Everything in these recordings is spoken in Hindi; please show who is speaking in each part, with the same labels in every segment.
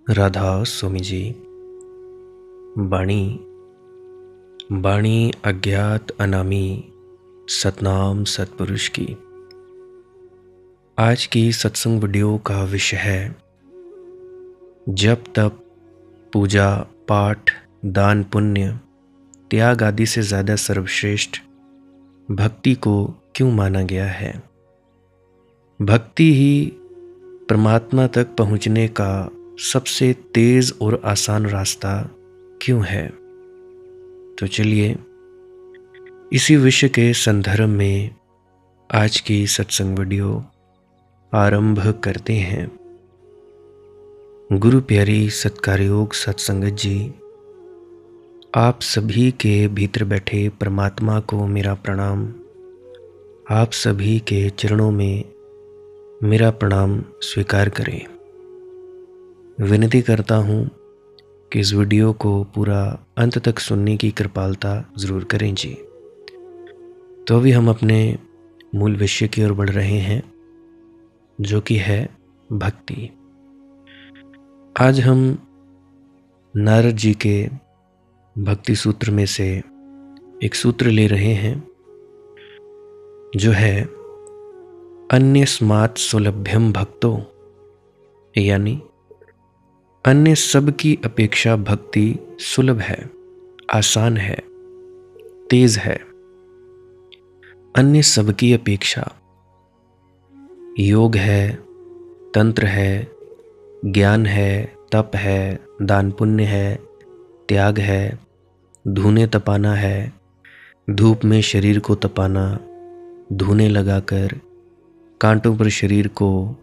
Speaker 1: राधा स्वामी जी। बाणी बाणी अज्ञात अनामी सतनाम सतपुरुष की। आज की सत्संग वीडियो का विषय है जप तप पूजा पाठ दान पुण्य त्याग आदि से ज़्यादा सर्वश्रेष्ठ भक्ति को क्यों माना गया है। भक्ति ही परमात्मा तक पहुँचने का सबसे तेज़ और आसान रास्ता क्यों है। तो चलिए इसी विषय के संदर्भ में आज की सत्संग वीडियो आरंभ करते हैं। गुरु प्यारी सत्कारयोग सत्संगत जी, आप सभी के भीतर बैठे परमात्मा को मेरा प्रणाम। आप सभी के चरणों में मेरा प्रणाम स्वीकार करें। विनती करता हूँ कि इस वीडियो को पूरा अंत तक सुनने की कृपालता ज़रूर करें जी। तो अभी हम अपने मूल विषय की ओर बढ़ रहे हैं, जो कि है भक्ति। आज हम नारद जी के भक्ति सूत्र में से एक सूत्र ले रहे हैं, जो है अन्यस्मात् सुलभ्यम भक्तो, यानी अन्य सब की अपेक्षा भक्ति सुलभ है, आसान है, तेज है। अन्य सब की अपेक्षा योग है, तंत्र है, ज्ञान है, तप है, दान पुण्य है, त्याग है, धूने तपाना है, धूप में शरीर को तपाना, धूने लगाकर कांटों पर शरीर को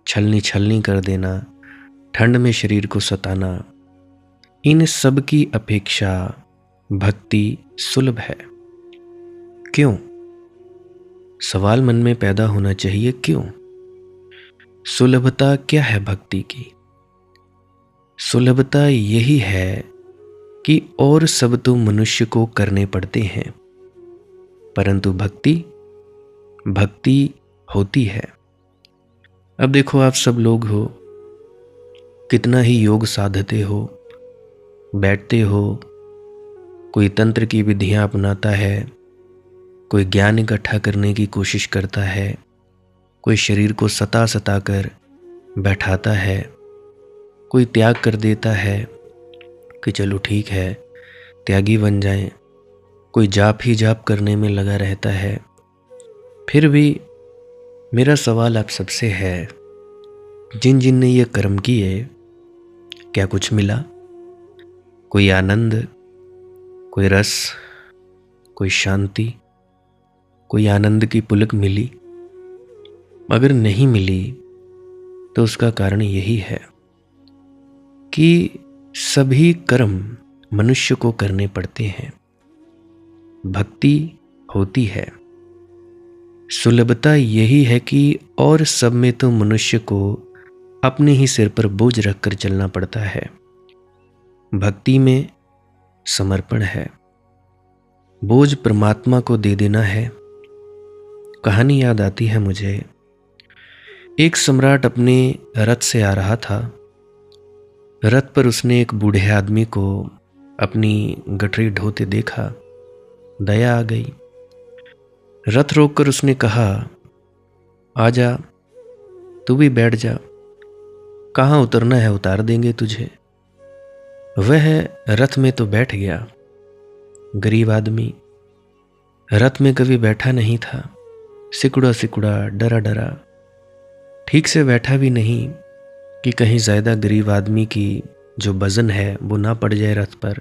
Speaker 1: छलनी छलनी कर देना, ठंड में शरीर को सताना, इन सब की अपेक्षा भक्ति सुलभ है। क्यों? सवाल मन में पैदा होना चाहिए, क्यों? सुलभता क्या है भक्ति की? सुलभता यही है कि और सब तो मनुष्य को करने पड़ते हैं, परंतु भक्ति होती है। अब देखो, आप सब लोग हो, कितना ही योग साधते हो, बैठते हो, कोई तंत्र की विधियां अपनाता है, कोई ज्ञान इकट्ठा करने की कोशिश करता है, कोई शरीर को सता कर बैठाता है, कोई त्याग कर देता है कि चलो ठीक है त्यागी बन जाएं, कोई जाप ही जाप करने में लगा रहता है। फिर भी मेरा सवाल आप सबसे है, जिन जिन ने ये कर्म किए, क्या कुछ मिला? कोई आनंद, कोई रस, कोई शांति, कोई आनंद की पुलक मिली? अगर नहीं मिली तो उसका कारण यही है कि सभी कर्म मनुष्य को करने पड़ते हैं, भक्ति होती है। सुलभता यही है कि और सब में तो मनुष्य को अपने ही सिर पर बोझ रखकर चलना पड़ता है। भक्ति में समर्पण है, बोझ परमात्मा को दे देना है। कहानी याद आती है मुझे। एक सम्राट अपने रथ से आ रहा था। रथ पर उसने एक बूढ़े आदमी को अपनी गठरी ढोते देखा, दया आ गई। रथ रोककर उसने कहा, आजा, तू भी बैठ जा, कहाँ उतरना है उतार देंगे तुझे। वह रथ में तो बैठ गया। गरीब आदमी रथ में कभी बैठा नहीं था, सिकुड़ा सिकुड़ा, डरा डरा, ठीक से बैठा भी नहीं कि कहीं ज़्यादा गरीब आदमी की जो वजन है वो ना पड़ जाए रथ पर।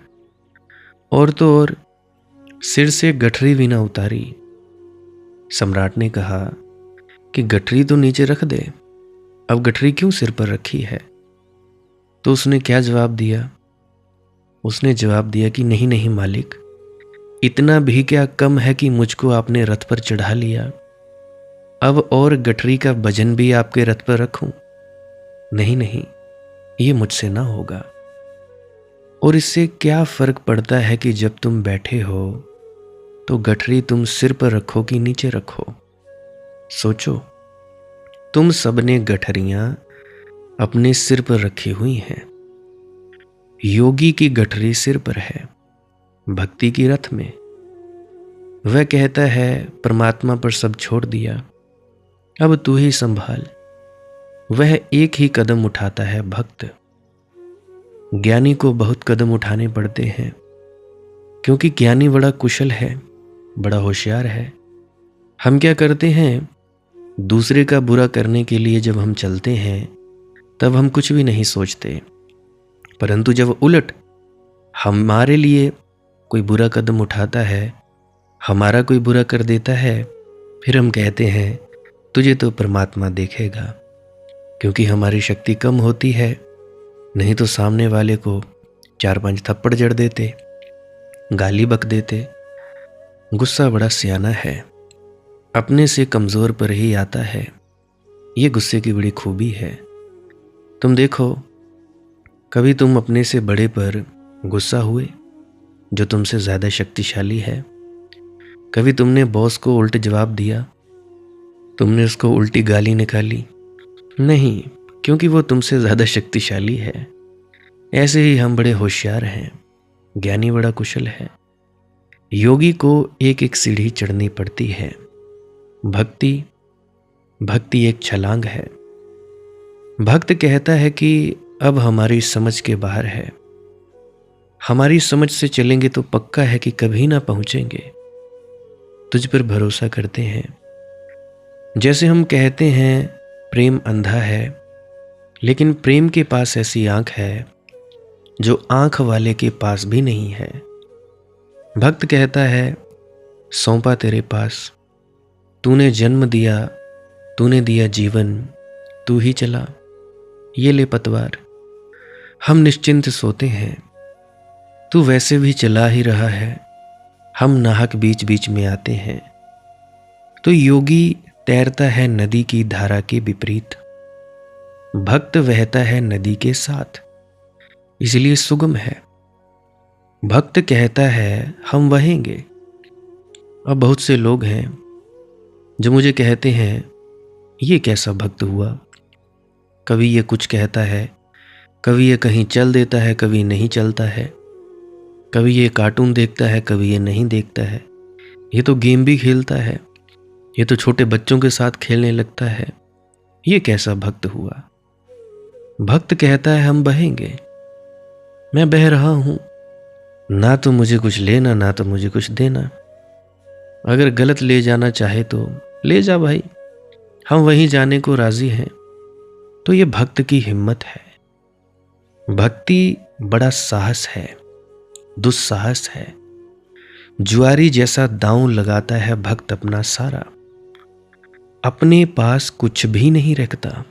Speaker 1: और तो और सिर से गठरी भी ना उतारी। सम्राट ने कहा कि गठरी तो नीचे रख दे, अब गठरी क्यों सिर पर रखी है? तो उसने क्या जवाब दिया? उसने जवाब दिया कि नहीं नहीं मालिक, इतना भी क्या कम है कि मुझको आपने रथ पर चढ़ा लिया, अब और गठरी का वजन भी आपके रथ पर रखूं? नहीं नहीं, ये मुझसे ना होगा। और इससे क्या फर्क पड़ता है कि जब तुम बैठे हो तो गठरी तुम सिर पर रखो कि नीचे रखो? सोचो, तुम सबने गठरियां अपने सिर पर रखी हुई हैं, योगी की गठरी सिर पर है, भक्ति की रथ में। वह कहता है परमात्मा पर सब छोड़ दिया, अब तू ही संभाल। वह एक ही कदम उठाता है भक्त। ज्ञानी को बहुत कदम उठाने पड़ते हैं, क्योंकि ज्ञानी बड़ा कुशल है, बड़ा होशियार है। हम क्या करते हैं, दूसरे का बुरा करने के लिए जब हम चलते हैं तब हम कुछ भी नहीं सोचते, परंतु जब उलट हमारे लिए कोई बुरा कदम उठाता है, हमारा कोई बुरा कर देता है, फिर हम कहते हैं तुझे तो परमात्मा देखेगा, क्योंकि हमारी शक्ति कम होती है। नहीं तो सामने वाले को 4-5 थप्पड़ जड़ देते, गाली बक देते। गुस्सा बड़ा सियाना है, अपने से कमज़ोर पर ही आता है। ये गुस्से की बड़ी खूबी है। तुम देखो, कभी तुम अपने से बड़े पर गुस्सा हुए जो तुमसे ज़्यादा शक्तिशाली है? कभी तुमने बॉस को उल्ट जवाब दिया, तुमने उसको उल्टी गाली निकाली? नहीं, क्योंकि वो तुमसे ज़्यादा शक्तिशाली है। ऐसे ही हम बड़े होशियार हैं, ज्ञानी बड़ा कुशल है। योगी को एक एक सीढ़ी चढ़नी पड़ती है। भक्ति एक छलांग है। भक्त कहता है कि अब हमारी समझ के बाहर है, हमारी समझ से चलेंगे तो पक्का है कि कभी ना पहुंचेंगे। तुझ पर भरोसा करते हैं। जैसे हम कहते हैं प्रेम अंधा है, लेकिन प्रेम के पास ऐसी आंख है जो आंख वाले के पास भी नहीं है। भक्त कहता है सौंपा तेरे पास, तूने जन्म दिया, तूने दिया जीवन, तू ही चला, ये ले पतवार। हम निश्चिंत सोते हैं, तू वैसे भी चला ही रहा है, हम नाहक बीच बीच में आते हैं। तो योगी तैरता है नदी की धारा के विपरीत, भक्त वहता है नदी के साथ, इसलिए सुगम है। भक्त कहता है हम बहेंगे। अब बहुत से लोग हैं जो मुझे कहते हैं ये कैसा भक्त हुआ, कभी ये कुछ कहता है, कभी ये कहीं चल देता है, कभी नहीं चलता है, कभी ये कार्टून देखता है, कभी ये नहीं देखता है, ये तो गेम भी खेलता है, ये तो छोटे बच्चों के साथ खेलने लगता है, ये कैसा भक्त हुआ। भक्त कहता है हम बहेंगे। मैं बह रहा हूं, ना तो मुझे कुछ लेना, ना तो मुझे कुछ देना। अगर गलत ले जाना चाहे तो ले जा भाई, हम वहीं जाने को राजी हैं। तो ये भक्त की हिम्मत है। भक्ति बड़ा साहस है, दुस्साहस है। जुआरी जैसा दांव लगाता है भक्त अपना सारा, अपने पास कुछ भी नहीं रखता।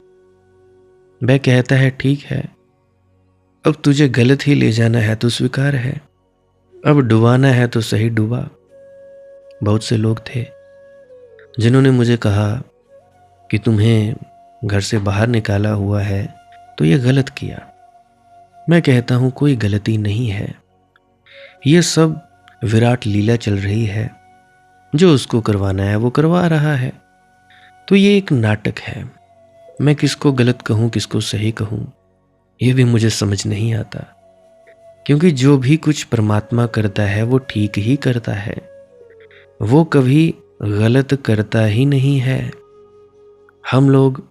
Speaker 1: वह कहता है ठीक है, अब तुझे गलत ही ले जाना है तो स्वीकार है, अब डुबाना है तो सही डुबा। बहुत से लोग थे जिन्होंने मुझे कहा कि तुम्हें घर से बाहर निकाला हुआ है तो ये गलत किया। मैं कहता हूं कोई गलती नहीं है, ये सब विराट लीला चल रही है, जो उसको करवाना है वो करवा रहा है। तो ये एक नाटक है। मैं किसको गलत कहूं, किसको सही कहूं, ये भी मुझे समझ नहीं आता, क्योंकि जो भी कुछ परमात्मा करता है वो ठीक ही करता है, वो कभी गलत करता ही नहीं है। हम लोग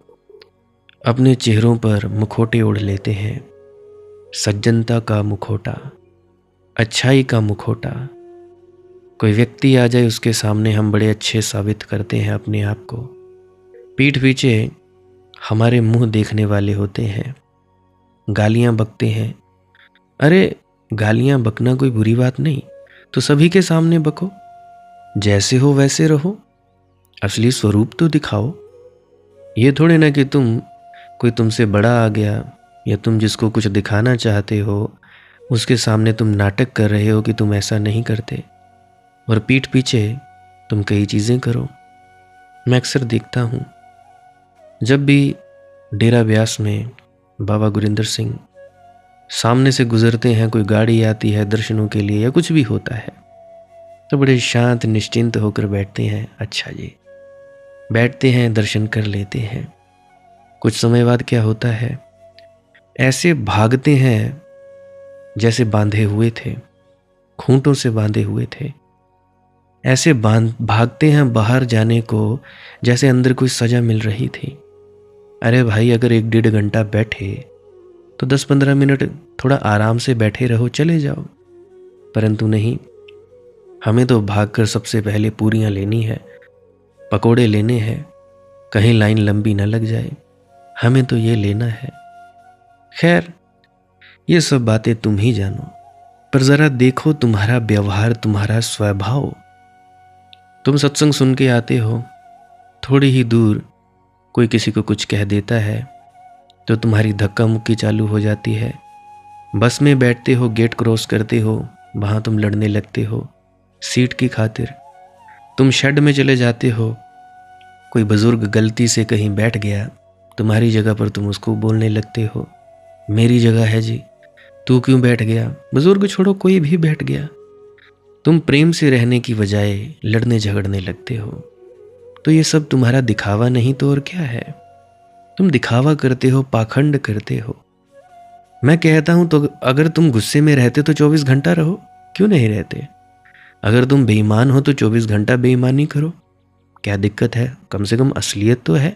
Speaker 1: अपने चेहरों पर मुखौटे ओढ़ लेते हैं, सज्जनता का मुखौटा, अच्छाई का मुखौटा। कोई व्यक्ति आ जाए उसके सामने हम बड़े अच्छे साबित करते हैं अपने आप को, पीठ पीछे हमारे मुंह देखने वाले होते हैं, गालियां बकते हैं। अरे गालियां बकना कोई बुरी बात नहीं, तो सभी के सामने बको, जैसे हो वैसे रहो, असली स्वरूप तो दिखाओ। ये थोड़े ना कि कोई तुमसे बड़ा आ गया या तुम जिसको कुछ दिखाना चाहते हो उसके सामने तुम नाटक कर रहे हो कि तुम ऐसा नहीं करते, और पीठ पीछे तुम कई चीज़ें करो। मैं अक्सर देखता हूँ, जब भी डेरा ब्यास में बाबा गुरिंदर सिंह सामने से गुजरते हैं, कोई गाड़ी आती है दर्शनों के लिए या कुछ भी होता है, तो बड़े शांत निश्चिंत होकर बैठते हैं। अच्छा जी, बैठते हैं, दर्शन कर लेते हैं। कुछ समय बाद क्या होता है, ऐसे भागते हैं जैसे बांधे हुए थे, खूंटों से बांधे हुए थे। ऐसे भागते हैं बाहर जाने को जैसे अंदर कोई सजा मिल रही थी। अरे भाई, अगर 1-1.5 घंटा बैठे तो 10-15 मिनट थोड़ा आराम से बैठे रहो, चले जाओ। परंतु नहीं, हमें तो भागकर सबसे पहले पूरियां लेनी है, पकोड़े लेने हैं, कहीं लाइन लंबी न लग जाए, हमें तो ये लेना है। खैर, ये सब बातें तुम ही जानो, पर जरा देखो तुम्हारा व्यवहार, तुम्हारा स्वभाव। तुम सत्संग सुन के आते हो, थोड़ी ही दूर कोई किसी को कुछ कह देता है तो तुम्हारी धक्का मुक्की चालू हो जाती है। बस में बैठते हो, गेट क्रॉस करते हो, वहां तुम लड़ने लगते हो सीट की खातिर। तुम शेड में चले जाते हो, कोई बुजुर्ग गलती से कहीं बैठ गया, तुम्हारी जगह पर तुम उसको बोलने लगते हो, मेरी जगह है जी, तू क्यों बैठ गया। बुजुर्ग छोड़ो, कोई भी बैठ गया, तुम प्रेम से रहने की बजाय लड़ने झगड़ने लगते हो। तो ये सब तुम्हारा दिखावा नहीं तो और क्या है। तुम दिखावा करते हो, पाखंड करते हो। मैं कहता हूं तो अगर तुम गुस्से में रहते तो 24 घंटा रहो, क्यों नहीं रहते। अगर तुम बेईमान हो तो 24 घंटा बेईमानी करो, क्या दिक्कत है। कम से कम असलियत तो है।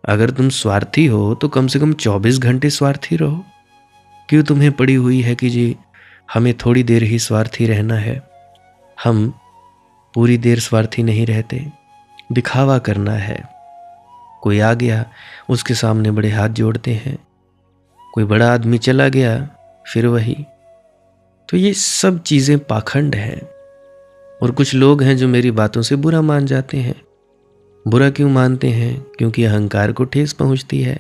Speaker 1: अगर तुम स्वार्थी हो तो कम से कम 24 घंटे स्वार्थी रहो। क्यों तुम्हें पड़ी हुई है कि जी हमें थोड़ी देर ही स्वार्थी रहना है। हम पूरी देर स्वार्थी नहीं रहते, दिखावा करना है। कोई आ गया, उसके सामने बड़े हाथ जोड़ते हैं, कोई बड़ा आदमी चला गया, फिर वही। तो ये सब चीज़ें पाखंड हैं। और कुछ लोग हैं जो मेरी बातों से बुरा मान जाते हैं। बुरा क्यों मानते हैं? क्योंकि अहंकार को ठेस पहुंचती है,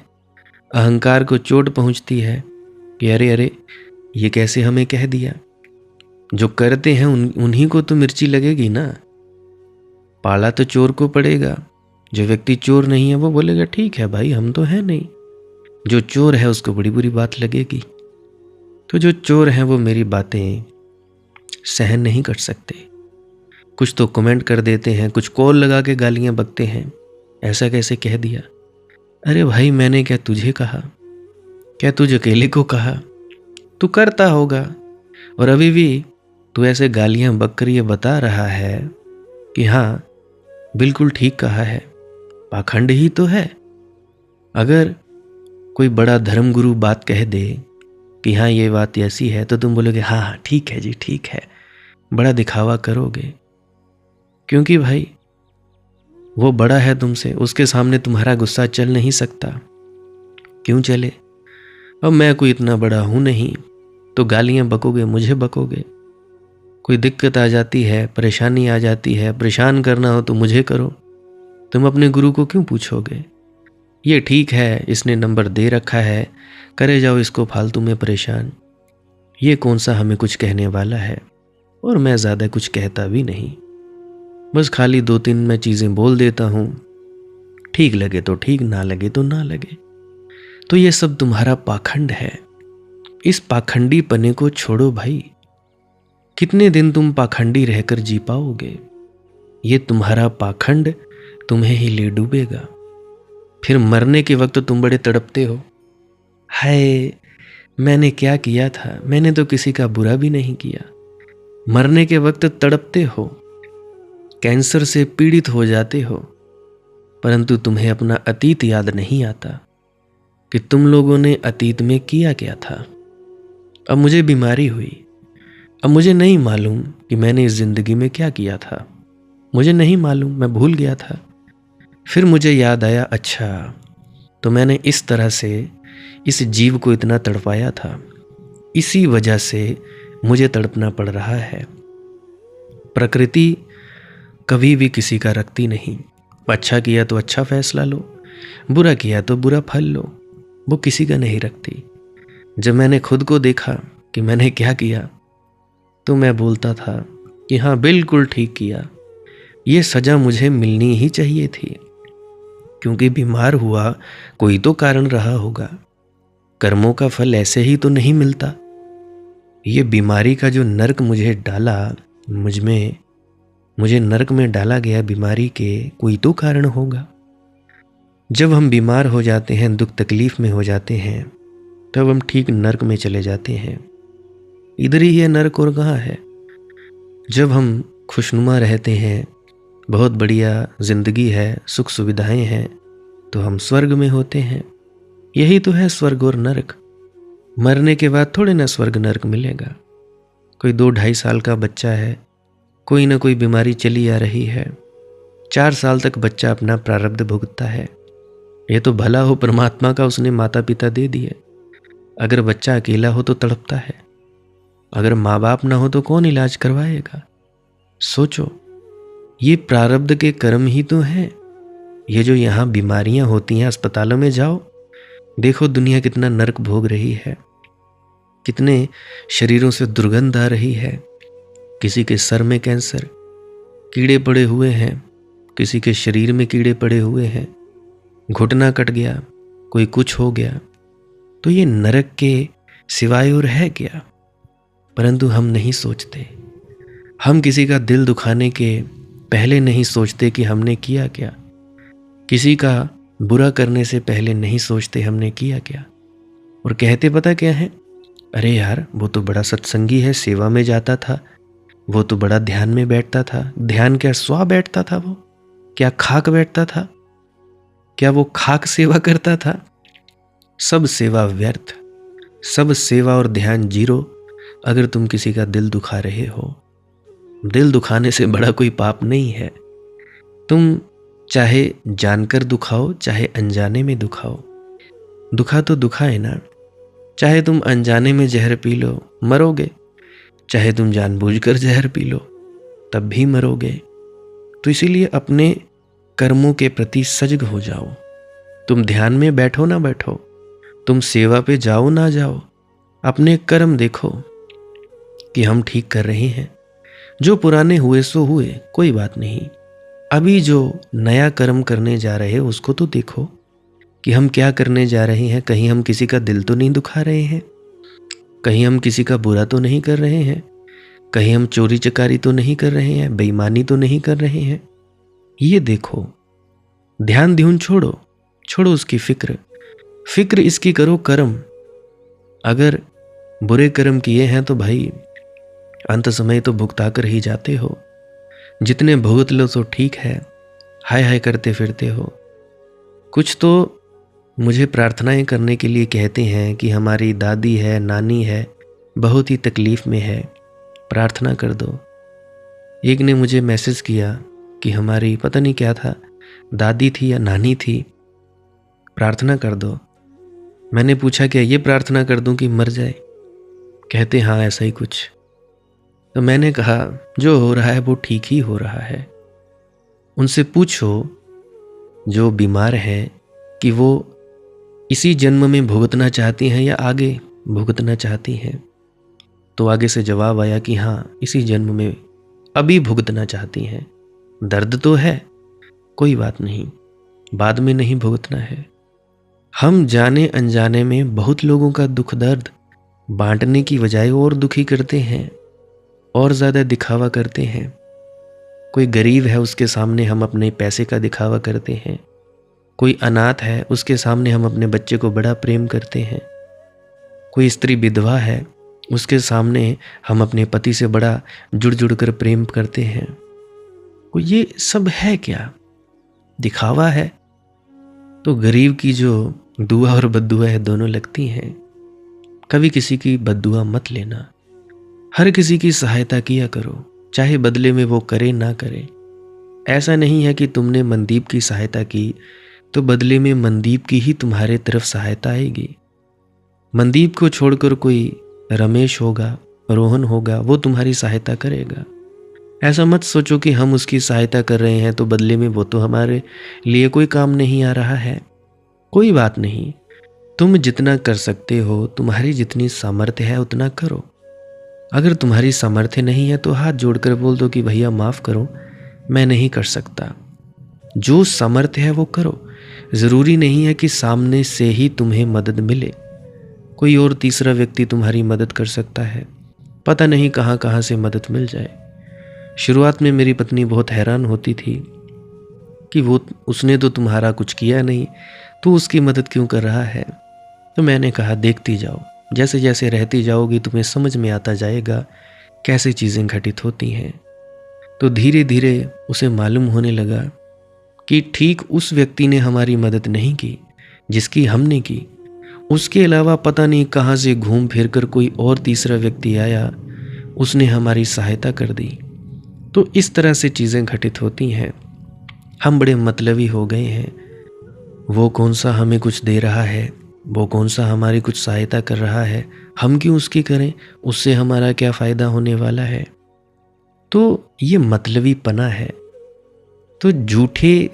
Speaker 1: अहंकार को चोट पहुंचती है कि अरे अरे, ये कैसे हमें कह दिया। जो करते हैं उन्हीं को तो मिर्ची लगेगी ना। पाला तो चोर को पड़ेगा। जो व्यक्ति चोर नहीं है वो बोलेगा ठीक है भाई, हम तो हैं नहीं। जो चोर है उसको बड़ी बुरी बात लगेगी। तो जो चोर हैं वो मेरी बातें सहन नहीं कर सकते। कुछ तो कमेंट कर देते हैं, कुछ कॉल लगा के गालियां बकते हैं, ऐसा कैसे कह दिया। अरे भाई, मैंने क्या तुझे कहा? क्या तुझ अकेले को कहा? तू करता होगा और अभी भी तू ऐसे गालियां बक कर ये बता रहा है कि हाँ बिल्कुल ठीक कहा है। पाखंड ही तो है। अगर कोई बड़ा धर्मगुरु बात कह दे कि हाँ ये बात ऐसी है तो तुम बोलोगे हाँ हाँ ठीक है जी, ठीक है, बड़ा दिखावा करोगे। क्योंकि भाई वो बड़ा है तुमसे, उसके सामने तुम्हारा गुस्सा चल नहीं सकता। क्यों चले? अब मैं कोई इतना बड़ा हूं नहीं, तो गालियां बकोगे, मुझे बकोगे। कोई दिक्कत आ जाती है, परेशानी आ जाती है, परेशान करना हो तो मुझे करो। तुम अपने गुरु को क्यों पूछोगे? ये ठीक है, इसने नंबर दे रखा है, करे जाओ इसको फालतू में परेशान। ये कौन सा हमें कुछ कहने वाला है। और मैं ज़्यादा कुछ कहता भी नहीं, बस खाली 2-3 मैं चीज़ें बोल देता हूँ। ठीक लगे तो ठीक, ना लगे तो ना लगे। तो ये सब तुम्हारा पाखंड है। इस पाखंडी पने को छोड़ो भाई। कितने दिन तुम पाखंडी रहकर जी पाओगे? ये तुम्हारा पाखंड तुम्हें ही ले डूबेगा। फिर मरने के वक्त तुम बड़े तड़पते हो, हाय मैंने क्या किया था, मैंने तो किसी का बुरा भी नहीं किया। मरने के वक्त तड़पते हो, कैंसर से पीड़ित हो जाते हो, परंतु तुम्हें अपना अतीत याद नहीं आता कि तुम लोगों ने अतीत में किया क्या था। अब मुझे बीमारी हुई, अब मुझे नहीं मालूम कि मैंने इस जिंदगी में क्या किया था। मुझे नहीं मालूम, मैं भूल गया था। फिर मुझे याद आया, अच्छा तो मैंने इस तरह से इस जीव को इतना तड़पाया था, इसी वजह से मुझे तड़पना पड़ रहा है। प्रकृति कभी भी किसी का रखती नहीं। अच्छा किया तो अच्छा फैसला लो, बुरा किया तो बुरा फल लो, वो किसी का नहीं रखती। जब मैंने खुद को देखा कि मैंने क्या किया, तो मैं बोलता था कि हाँ बिल्कुल ठीक किया, ये सज़ा मुझे मिलनी ही चाहिए थी। क्योंकि बीमार हुआ कोई तो कारण रहा होगा, कर्मों का फल ऐसे ही तो नहीं मिलता। ये बीमारी का जो नर्क मुझे डाला, मुझे नर्क में डाला गया बीमारी के कोई तो कारण होगा। जब हम बीमार हो जाते हैं, दुख तकलीफ में हो जाते हैं, तब हम ठीक नर्क में चले जाते हैं। इधर ही है नरक, और कहाँ है। जब हम खुशनुमा रहते हैं, बहुत बढ़िया जिंदगी है, सुख सुविधाएं हैं, तो हम स्वर्ग में होते हैं। यही तो है स्वर्ग और नरक। मरने के बाद थोड़े ना स्वर्ग नरक मिलेगा। कोई 2-2.5 साल का बच्चा है, कोई ना कोई बीमारी चली आ रही है, 4 साल तक बच्चा अपना प्रारब्ध भुगतता है। ये तो भला हो परमात्मा का, उसने माता पिता दे दिए। अगर बच्चा अकेला हो तो तड़पता है, अगर माँ बाप ना हो तो कौन इलाज करवाएगा। सोचो, ये प्रारब्ध के कर्म ही तो हैं। ये जो यहाँ बीमारियां होती हैं, अस्पतालों में जाओ, देखो दुनिया कितना नरक भोग रही है, कितने शरीरों से दुर्गंध आ रही है। किसी के सर में कैंसर, कीड़े पड़े हुए हैं, किसी के शरीर में कीड़े पड़े हुए हैं, घुटना कट गया, कोई कुछ हो गया। तो ये नरक के सिवाय और है क्या। परंतु हम नहीं सोचते। हम किसी का दिल दुखाने के पहले नहीं सोचते कि हमने किया क्या। किसी का बुरा करने से पहले नहीं सोचते हमने किया क्या। और कहते पता क्या है, अरे यार वो तो बड़ा सत्संगी है, सेवा में जाता था, वो तो बड़ा ध्यान में बैठता था। ध्यान क्या स्वा बैठता था, वो क्या खाक बैठता था, क्या वो खाक सेवा करता था। सब सेवा व्यर्थ, सब सेवा और ध्यान जीरो अगर तुम किसी का दिल दुखा रहे हो। दिल दुखाने से बड़ा कोई पाप नहीं है। तुम चाहे जानकर दुखाओ, चाहे अनजाने में दुखाओ, दुखा तो दुखा है ना। चाहे तुम अनजाने में जहर पी लो, मरोगे, चाहे तुम जानबूझकर जहर पी लो, तब भी मरोगे। तो इसीलिए अपने कर्मों के प्रति सजग हो जाओ। तुम ध्यान में बैठो ना बैठो, तुम सेवा पे जाओ ना जाओ, अपने कर्म देखो कि हम ठीक कर रहे हैं। जो पुराने हुए सो हुए, कोई बात नहीं। अभी जो नया कर्म करने जा रहे हैं उसको तो देखो कि हम क्या करने जा रहे हैं। कहीं हम किसी का दिल तो नहीं दुखा रहे हैं, कहीं हम किसी का बुरा तो नहीं कर रहे हैं, कहीं हम चोरी चकारी तो नहीं कर रहे हैं, बेईमानी तो नहीं कर रहे हैं। ये देखो, ध्यान ध्यून छोड़ो, छोड़ो उसकी फिक्र इसकी करो कर्म। अगर बुरे कर्म किए हैं तो भाई अंत समय तो भुगता कर ही जाते हो। जितने भुगत लो तो ठीक है, हाय हाय करते फिरते हो। कुछ तो मुझे प्रार्थनाएं करने के लिए कहते हैं कि हमारी दादी है, नानी है, बहुत ही तकलीफ में है, प्रार्थना कर दो। एक ने मुझे मैसेज किया कि हमारी पता नहीं क्या था, दादी थी या नानी थी, प्रार्थना कर दो। मैंने पूछा क्या ये प्रार्थना कर दूं कि मर जाए। कहते हाँ ऐसा ही कुछ। तो मैंने कहा जो हो रहा है वो ठीक ही हो रहा है। उनसे पूछो जो बीमार हैं कि वो इसी जन्म में भुगतना चाहती हैं या आगे भुगतना चाहती हैं। तो आगे से जवाब आया कि हाँ इसी जन्म में अभी भुगतना चाहती हैं। दर्द तो है, कोई बात नहीं, बाद में नहीं भुगतना है। हम जाने अनजाने में बहुत लोगों का दुख दर्द बांटने की बजाय और दुखी करते हैं, और ज़्यादा दिखावा करते हैं। कोई गरीब है उसके सामने हम अपने पैसे का दिखावा करते हैं, कोई अनाथ है उसके सामने हम अपने बच्चे को बड़ा प्रेम करते हैं, कोई स्त्री विधवा है उसके सामने हम अपने पति से बड़ा जुड़ जुड़ कर प्रेम करते हैं। ये सब है क्या, दिखावा है। तो गरीब की जो दुआ और बद्दुआ है दोनों लगती हैं। कभी किसी की बद्दुआ मत लेना, हर किसी की सहायता किया करो, चाहे बदले में वो करे ना करे। ऐसा नहीं है कि तुमने मनदीप की सहायता की तो बदले में मनदीप की ही तुम्हारे तरफ सहायता आएगी। मनदीप को छोड़कर कोई रमेश होगा, रोहन होगा, वो तुम्हारी सहायता करेगा। ऐसा मत सोचो कि हम उसकी सहायता कर रहे हैं तो बदले में वो तो हमारे लिए कोई काम नहीं आ रहा है। कोई बात नहीं, तुम जितना कर सकते हो, तुम्हारी जितनी सामर्थ्य है उतना करो। अगर तुम्हारी सामर्थ्य नहीं है तो हाथ जोड़कर बोल दो कि भैया माफ़ करो, मैं नहीं कर सकता। जो सामर्थ्य है वो करो। ज़रूरी नहीं है कि सामने से ही तुम्हें मदद मिले, कोई और तीसरा व्यक्ति तुम्हारी मदद कर सकता है। पता नहीं कहाँ कहाँ से मदद मिल जाए। शुरुआत में मेरी पत्नी बहुत हैरान होती थी कि उसने तो तुम्हारा कुछ किया नहीं, तो उसकी मदद क्यों कर रहा है। तो मैंने कहा देखती जाओ, जैसे जैसे रहती जाओगी तुम्हें समझ में आता जाएगा कैसे चीज़ें घटित होती हैं। तो धीरे धीरे उसे मालूम होने लगा कि ठीक उस व्यक्ति ने हमारी मदद नहीं की जिसकी हमने की। उसके अलावा पता नहीं कहाँ से घूम फिर कर कोई और तीसरा व्यक्ति आया, उसने हमारी सहायता कर दी। तो इस तरह से चीज़ें घटित होती हैं। हम बड़े मतलबी हो गए हैं। वो कौन सा हमें कुछ दे रहा है, वो कौन सा हमारी कुछ सहायता कर रहा है, हम क्यों उसकी करें, उससे हमारा क्या फ़ायदा होने वाला है। तो ये मतलबीपना है। तो झूठे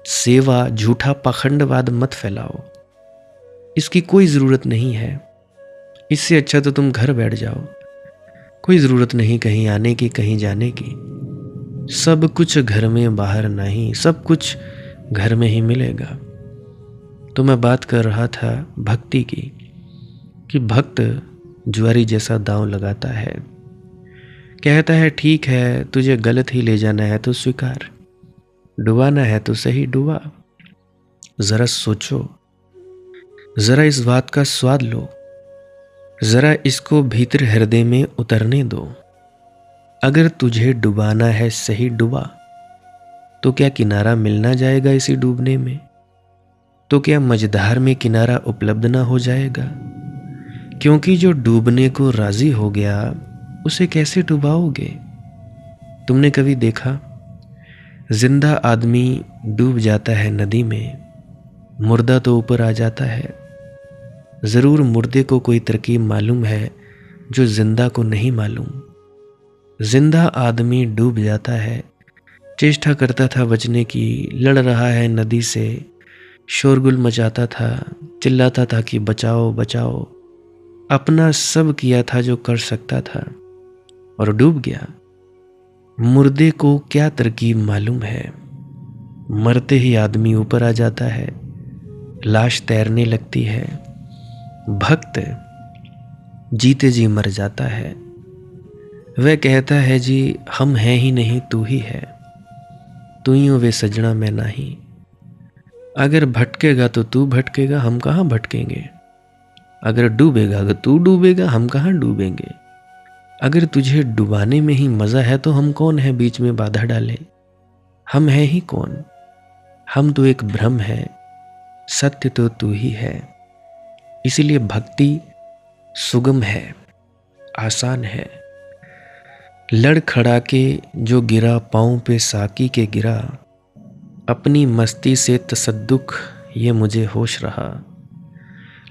Speaker 1: सेवा, झूठा पाखंडवाद मत फैलाओ, इसकी कोई ज़रूरत नहीं है। इससे अच्छा तो तुम घर बैठ जाओ, कोई ज़रूरत नहीं कहीं आने की, कहीं जाने की। सब कुछ घर में, बाहर नहीं, सब कुछ घर में ही मिलेगा। तो मैं बात कर रहा था भक्ति की, कि भक्त जुआरी जैसा दांव लगाता है। कहता है ठीक है, तुझे गलत ही ले जाना है तो स्वीकार, डुबाना है तो सही डुबा। ज़रा सोचो, ज़रा इस बात का स्वाद लो, ज़रा इसको भीतर हृदय में उतरने दो। अगर तुझे डुबाना है सही डुबा, तो क्या किनारा मिल ना जाएगा इसी डूबने में? तो क्या मझधार में किनारा उपलब्ध ना हो जाएगा? क्योंकि जो डूबने को राजी हो गया उसे कैसे डुबाओगे? तुमने कभी देखा जिंदा आदमी डूब जाता है नदी में, मुर्दा तो ऊपर आ जाता है। ज़रूर मुर्दे को कोई तरकीब मालूम है जो जिंदा को नहीं मालूम। जिंदा आदमी डूब जाता है, चेष्टा करता था बचने की, लड़ रहा है नदी से, शोरगुल मचाता था, चिल्लाता था कि बचाओ बचाओ, अपना सब किया था जो कर सकता था और डूब गया। मुर्दे को क्या तरकीब मालूम है? मरते ही आदमी ऊपर आ जाता है, लाश तैरने लगती है। भक्त जीते जी मर जाता है। वह कहता है जी हम हैं ही नहीं, तू ही है, तू ही हो वे सजना मैं नहीं। अगर भटकेगा तो तू भटकेगा, हम कहाँ भटकेंगे। अगर डूबेगा तो तू डूबेगा, हम कहाँ डूबेंगे। अगर तुझे डुबाने में ही मज़ा है तो हम कौन है बीच में बाधा डाले। हम हैं ही कौन, हम तो एक भ्रम है, सत्य तो तू ही है। इसीलिए भक्ति सुगम है, आसान है। लड़ खड़ा के जो गिरा पाँव पे साकी के गिरा, अपनी मस्ती से तसद्दुक ये मुझे होश रहा।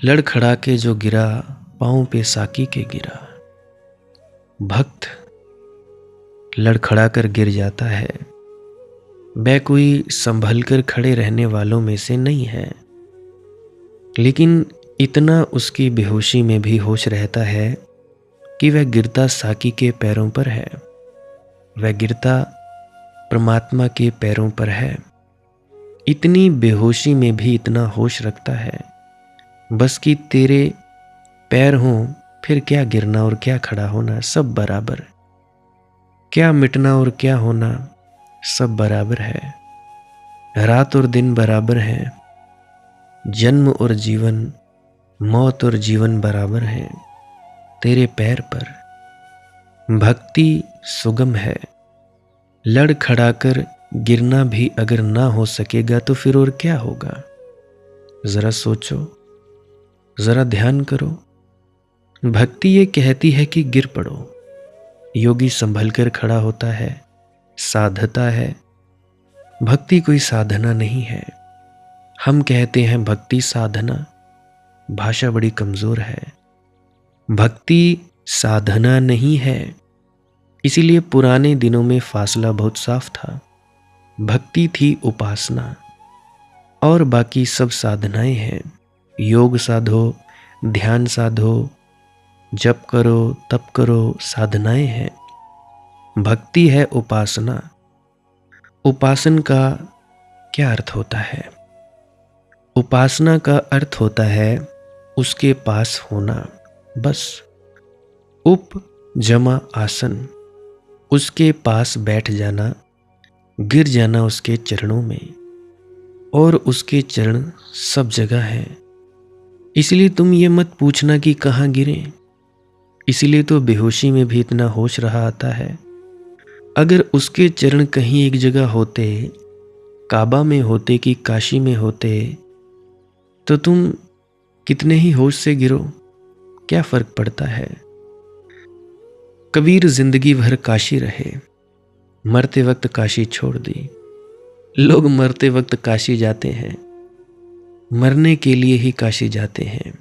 Speaker 1: लड़ खड़ा के जो गिरा पाँव पे साकी के गिरा। भक्त लड़खड़ा कर गिर जाता है। वह कोई संभल कर खड़े रहने वालों में से नहीं है, लेकिन इतना उसकी बेहोशी में भी होश रहता है कि वह गिरता साकी के पैरों पर है, वह गिरता परमात्मा के पैरों पर है। इतनी बेहोशी में भी इतना होश रखता है, बस कि तेरे पैर हों फिर क्या गिरना और क्या खड़ा होना, सब बराबर। क्या मिटना और क्या होना, सब बराबर है। रात और दिन बराबर है, जन्म और जीवन, मौत और जीवन बराबर है तेरे पैर पर। भक्ति सुगम है। लड़ खड़ा कर गिरना भी अगर ना हो सकेगा तो फिर और क्या होगा। जरा सोचो, जरा ध्यान करो। भक्ति ये कहती है कि गिर पड़ो। योगी संभल कर खड़ा होता है, साधता है। भक्ति कोई साधना नहीं है। हम कहते हैं भक्ति साधना, भाषा बड़ी कमजोर है। भक्ति साधना नहीं है। इसीलिए पुराने दिनों में फासला बहुत साफ था। भक्ति थी उपासना और बाकी सब साधनाएं हैं। योग साधो, ध्यान साधो, जप करो, तप करो, साधनाएं हैं। भक्ति है उपासना। उपासन का क्या अर्थ होता है? उपासना का अर्थ होता है उसके पास होना, बस। उप जमा आसन, उसके पास बैठ जाना, गिर जाना उसके चरणों में। और उसके चरण सब जगह हैं। इसलिए तुम ये मत पूछना कि कहाँ गिरे, इसलिए तो बेहोशी में भी इतना होश रहा आता है। अगर उसके चरण कहीं एक जगह होते, काबा में होते कि काशी में होते, तो तुम कितने ही होश से गिरो, क्या फर्क पड़ता है। कबीर जिंदगी भर काशी रहे, मरते वक्त काशी छोड़ दी। लोग मरते वक्त काशी जाते हैं, मरने के लिए ही काशी जाते हैं।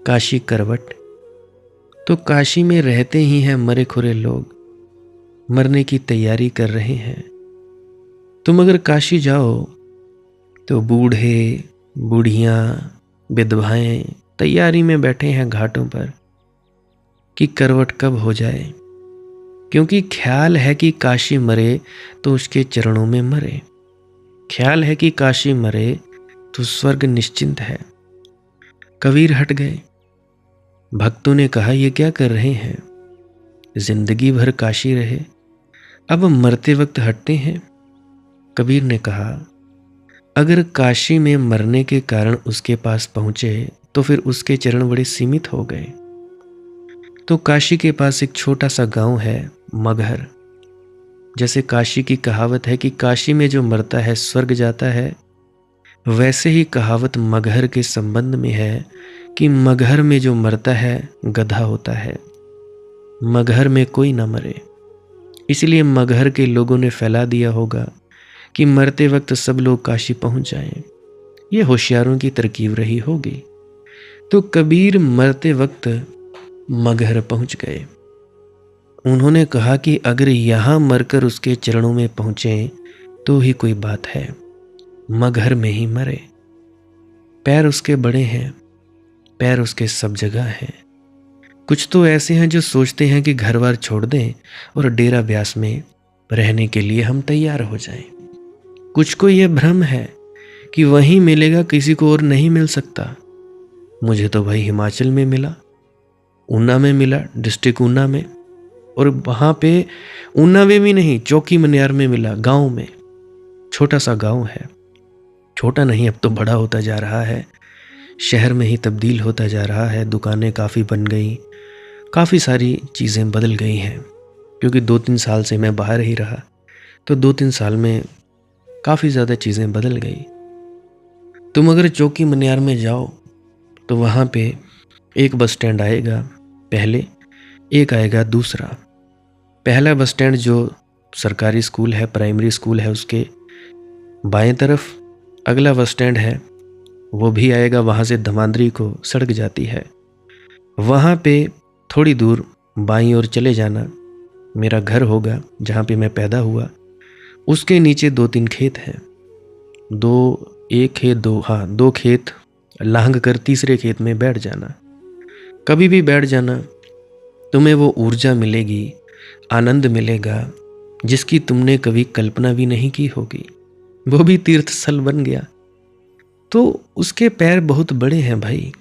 Speaker 1: काशी करवट, तो काशी में रहते ही हैं मरे खुरे लोग, मरने की तैयारी कर रहे हैं। तुम अगर काशी जाओ तो बूढ़े बूढ़ियाँ विधवाएं तैयारी में बैठे हैं घाटों पर कि करवट कब हो जाए, क्योंकि ख्याल है कि काशी मरे तो उसके चरणों में मरे। ख्याल है कि काशी मरे तो स्वर्ग निश्चिंत है। कबीर हट गए। भक्तों ने कहा, ये क्या कर रहे हैं, जिंदगी भर काशी रहे, अब मरते वक्त हटते हैं। कबीर ने कहा, अगर काशी में मरने के कारण उसके पास पहुंचे तो फिर उसके चरण बड़े सीमित हो गए। तो काशी के पास एक छोटा सा गांव है, मगहर। जैसे काशी की कहावत है कि काशी में जो मरता है स्वर्ग जाता है, वैसे ही कहावत मगहर के संबंध में है कि मगहर में जो मरता है गधा होता है, मगहर में कोई ना मरे। इसलिए मगहर के लोगों ने फैला दिया होगा कि मरते वक्त सब लोग काशी पहुंच जाएं। ये होशियारों की तरकीब रही होगी। तो कबीर मरते वक्त मगहर पहुंच गए। उन्होंने कहा कि अगर यहां मरकर उसके चरणों में पहुंचे तो ही कोई बात है, मगहर में ही मरे। पैर उसके बड़े हैं, पैर उसके सब जगह हैं। कुछ तो ऐसे हैं जो सोचते हैं कि घर बार छोड़ दें और डेरा ब्यास में रहने के लिए हम तैयार हो जाएं। कुछ को यह भ्रम है कि वहीं मिलेगा, किसी को और नहीं मिल सकता। मुझे तो भाई हिमाचल में मिला, ऊना में मिला, डिस्ट्रिक्ट ऊना में, और वहाँ पे ऊना में भी नहीं, चौकी मनियार में मिला, गांव में। छोटा सा गांव है, छोटा नहीं अब तो बड़ा होता जा रहा है, शहर में ही तब्दील होता जा रहा है। दुकानें काफ़ी बन गई, काफ़ी सारी चीज़ें बदल गई हैं। क्योंकि 2-3 साल से मैं बाहर ही रहा, तो 2-3 साल में काफ़ी ज़्यादा चीज़ें बदल गई। तुम अगर चौकी मनियार में जाओ तो वहाँ पे एक बस स्टैंड आएगा पहले, एक आएगा दूसरा। पहला बस स्टैंड जो सरकारी स्कूल है, प्राइमरी स्कूल है, उसके बाएं तरफ अगला बस स्टैंड है, वो भी आएगा। वहाँ से धमांदरी को सड़क जाती है, वहाँ पे थोड़ी दूर बाईं ओर चले जाना, मेरा घर होगा जहाँ पे मैं पैदा हुआ। उसके नीचे 2-3 खेत हैं, दो खेत लांघ कर तीसरे खेत में बैठ जाना। कभी भी बैठ जाना, तुम्हें वो ऊर्जा मिलेगी, आनंद मिलेगा जिसकी तुमने कभी कल्पना भी नहीं की होगी। वो भी तीर्थ स्थल बन गया। तो उसके पैर बहुत बड़े हैं भाई,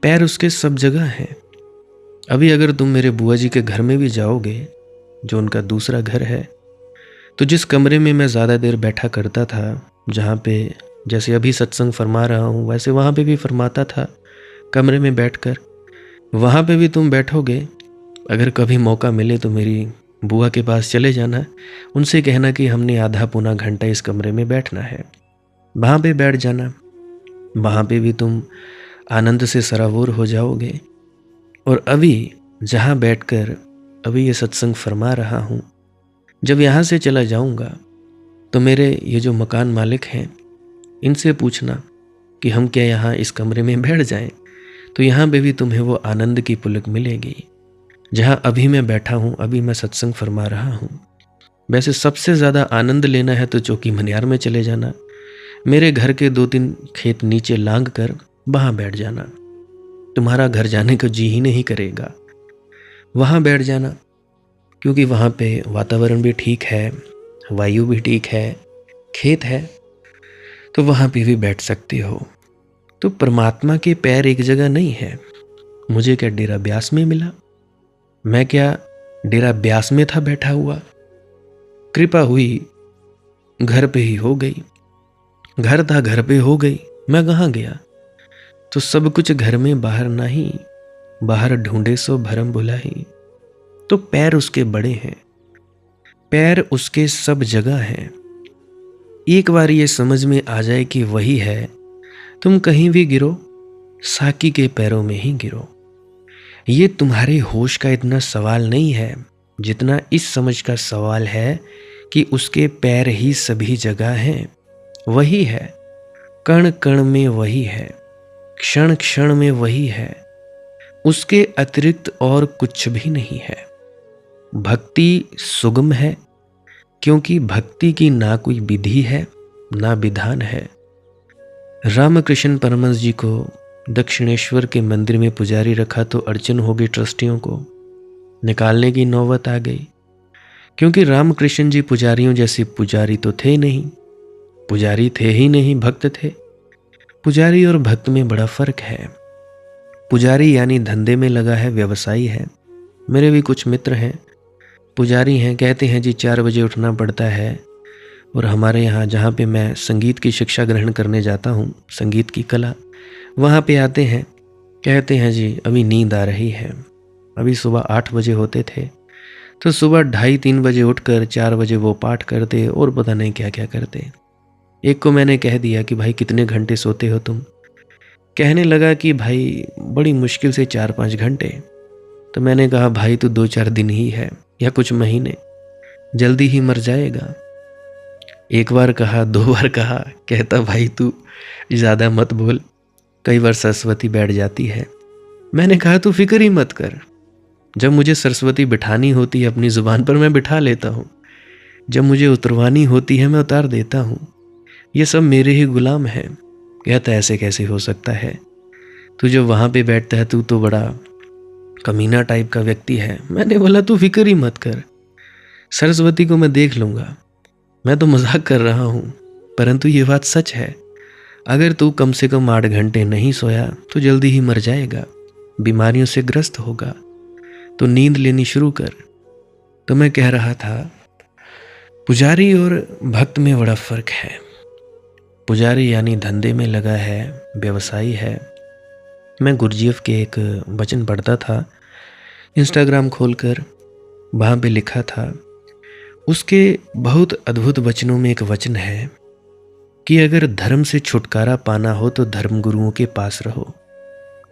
Speaker 1: पैर उसके सब जगह हैं। अभी अगर तुम मेरे बुआ जी के घर में भी जाओगे, जो उनका दूसरा घर है, तो जिस कमरे में मैं ज़्यादा देर बैठा करता था, जहाँ पे जैसे अभी सत्संग फरमा रहा हूँ वैसे वहाँ पे भी फरमाता था कमरे में बैठकर, वहाँ पे भी तुम बैठोगे। अगर कभी मौका मिले तो मेरी बुआ के पास चले जाना, उनसे कहना कि हमने आधा पौना घंटा इस कमरे में बैठना है, वहाँ पे बैठ जाना। वहाँ पे भी तुम आनंद से सराबोर हो जाओगे। और अभी जहाँ बैठकर अभी ये सत्संग फरमा रहा हूँ, जब यहाँ से चला जाऊँगा तो मेरे ये जो मकान मालिक हैं इनसे पूछना कि हम क्या यहाँ इस कमरे में बैठ जाएं, तो यहाँ पे भी तुम्हें वो आनंद की पुलक मिलेगी जहाँ अभी मैं बैठा हूँ, अभी मैं सत्संग फरमा रहा हूँ। वैसे सबसे ज़्यादा आनंद लेना है तो चौकी मनियार में चले जाना, मेरे घर के 2-3 खेत नीचे लांघ कर वहाँ बैठ जाना। तुम्हारा घर जाने को जी ही नहीं करेगा, वहाँ बैठ जाना, क्योंकि वहाँ पे वातावरण भी ठीक है, वायु भी ठीक है, खेत है, तो वहाँ पे भी बैठ सकते हो। तो परमात्मा के पैर एक जगह नहीं है। मुझे क्या डेरा ब्यास में मिला, मैं क्या डेरा ब्यास में था बैठा हुआ, कृपा हुई घर पे ही हो गई, घर था घर पे हो गई, मैं कहाँ गया। तो सब कुछ घर में बाहर नाही, बाहर ढूंढे सो भरम भुलाही। तो पैर उसके बड़े हैं, पैर उसके सब जगह हैं। एक बार ये समझ में आ जाए कि वही है, तुम कहीं भी गिरो साकी के पैरों में ही गिरो। ये तुम्हारे होश का इतना सवाल नहीं है जितना इस समझ का सवाल है कि उसके पैर ही सभी जगह हैं। वही है, कण कण में वही है, क्षण क्षण में वही है, उसके अतिरिक्त और कुछ भी नहीं है। भक्ति सुगम है क्योंकि भक्ति की ना कोई विधि है ना विधान है। रामकृष्ण परमहंस जी को दक्षिणेश्वर के मंदिर में पुजारी रखा तो अड़चन हो गई, ट्रस्टियों को निकालने की नौबत आ गई, क्योंकि रामकृष्ण जी पुजारियों जैसे पुजारी तो थे नहीं, पुजारी थे ही नहीं, भक्त थे। पुजारी और भक्त में बड़ा फर्क है। पुजारी यानी धंधे में लगा है, व्यवसायी है। मेरे भी कुछ मित्र हैं पुजारी हैं, कहते हैं जी 4 बजे उठना पड़ता है। और हमारे यहाँ जहाँ पे मैं संगीत की शिक्षा ग्रहण करने जाता हूँ, संगीत की कला, वहाँ पे आते हैं, कहते हैं जी अभी नींद आ रही है। अभी सुबह 8 बजे होते थे तो सुबह 2:30-3 बजे उठकर 4 बजे वो पाठ करते और पता नहीं क्या क्या करते। एक को मैंने कह दिया कि भाई कितने घंटे सोते हो तुम? कहने लगा कि भाई बड़ी मुश्किल से 4-5 घंटे। तो मैंने कहा भाई तू 2-4 दिन ही है या कुछ महीने, जल्दी ही मर जाएगा। एक बार कहा, 2 बार कहा, कहता भाई तू ज़्यादा मत बोल, कई बार सरस्वती बैठ जाती है। मैंने कहा तू फिक्र ही मत कर, जब मुझे सरस्वती बिठानी होती है अपनी ज़ुबान पर मैं बिठा लेता हूँ, जब मुझे उतरवानी होती है मैं उतार देता हूँ, ये सब मेरे ही गुलाम हैं। कहता ऐसे कैसे हो सकता है, तू जब वहाँ पे बैठता है तू तो बड़ा कमीना टाइप का व्यक्ति है। मैंने बोला तू फिक्र ही मत कर, सरस्वती को मैं देख लूँगा, मैं तो मजाक कर रहा हूँ, परंतु ये बात सच है। अगर तू कम से कम 8 घंटे नहीं सोया तो जल्दी ही मर जाएगा, बीमारियों से ग्रस्त होगा, तो नींद लेनी शुरू कर। तो मैं कह रहा था पुजारी और भक्त में बड़ा फर्क है। पुजारी यानी धंधे में लगा है, व्यवसायी है। मैं गुरजीएफ के एक वचन पढ़ता था इंस्टाग्राम खोलकर, वहाँ पे लिखा था, उसके बहुत अद्भुत वचनों में एक वचन है कि अगर धर्म से छुटकारा पाना हो तो धर्म गुरुओं के पास रहो,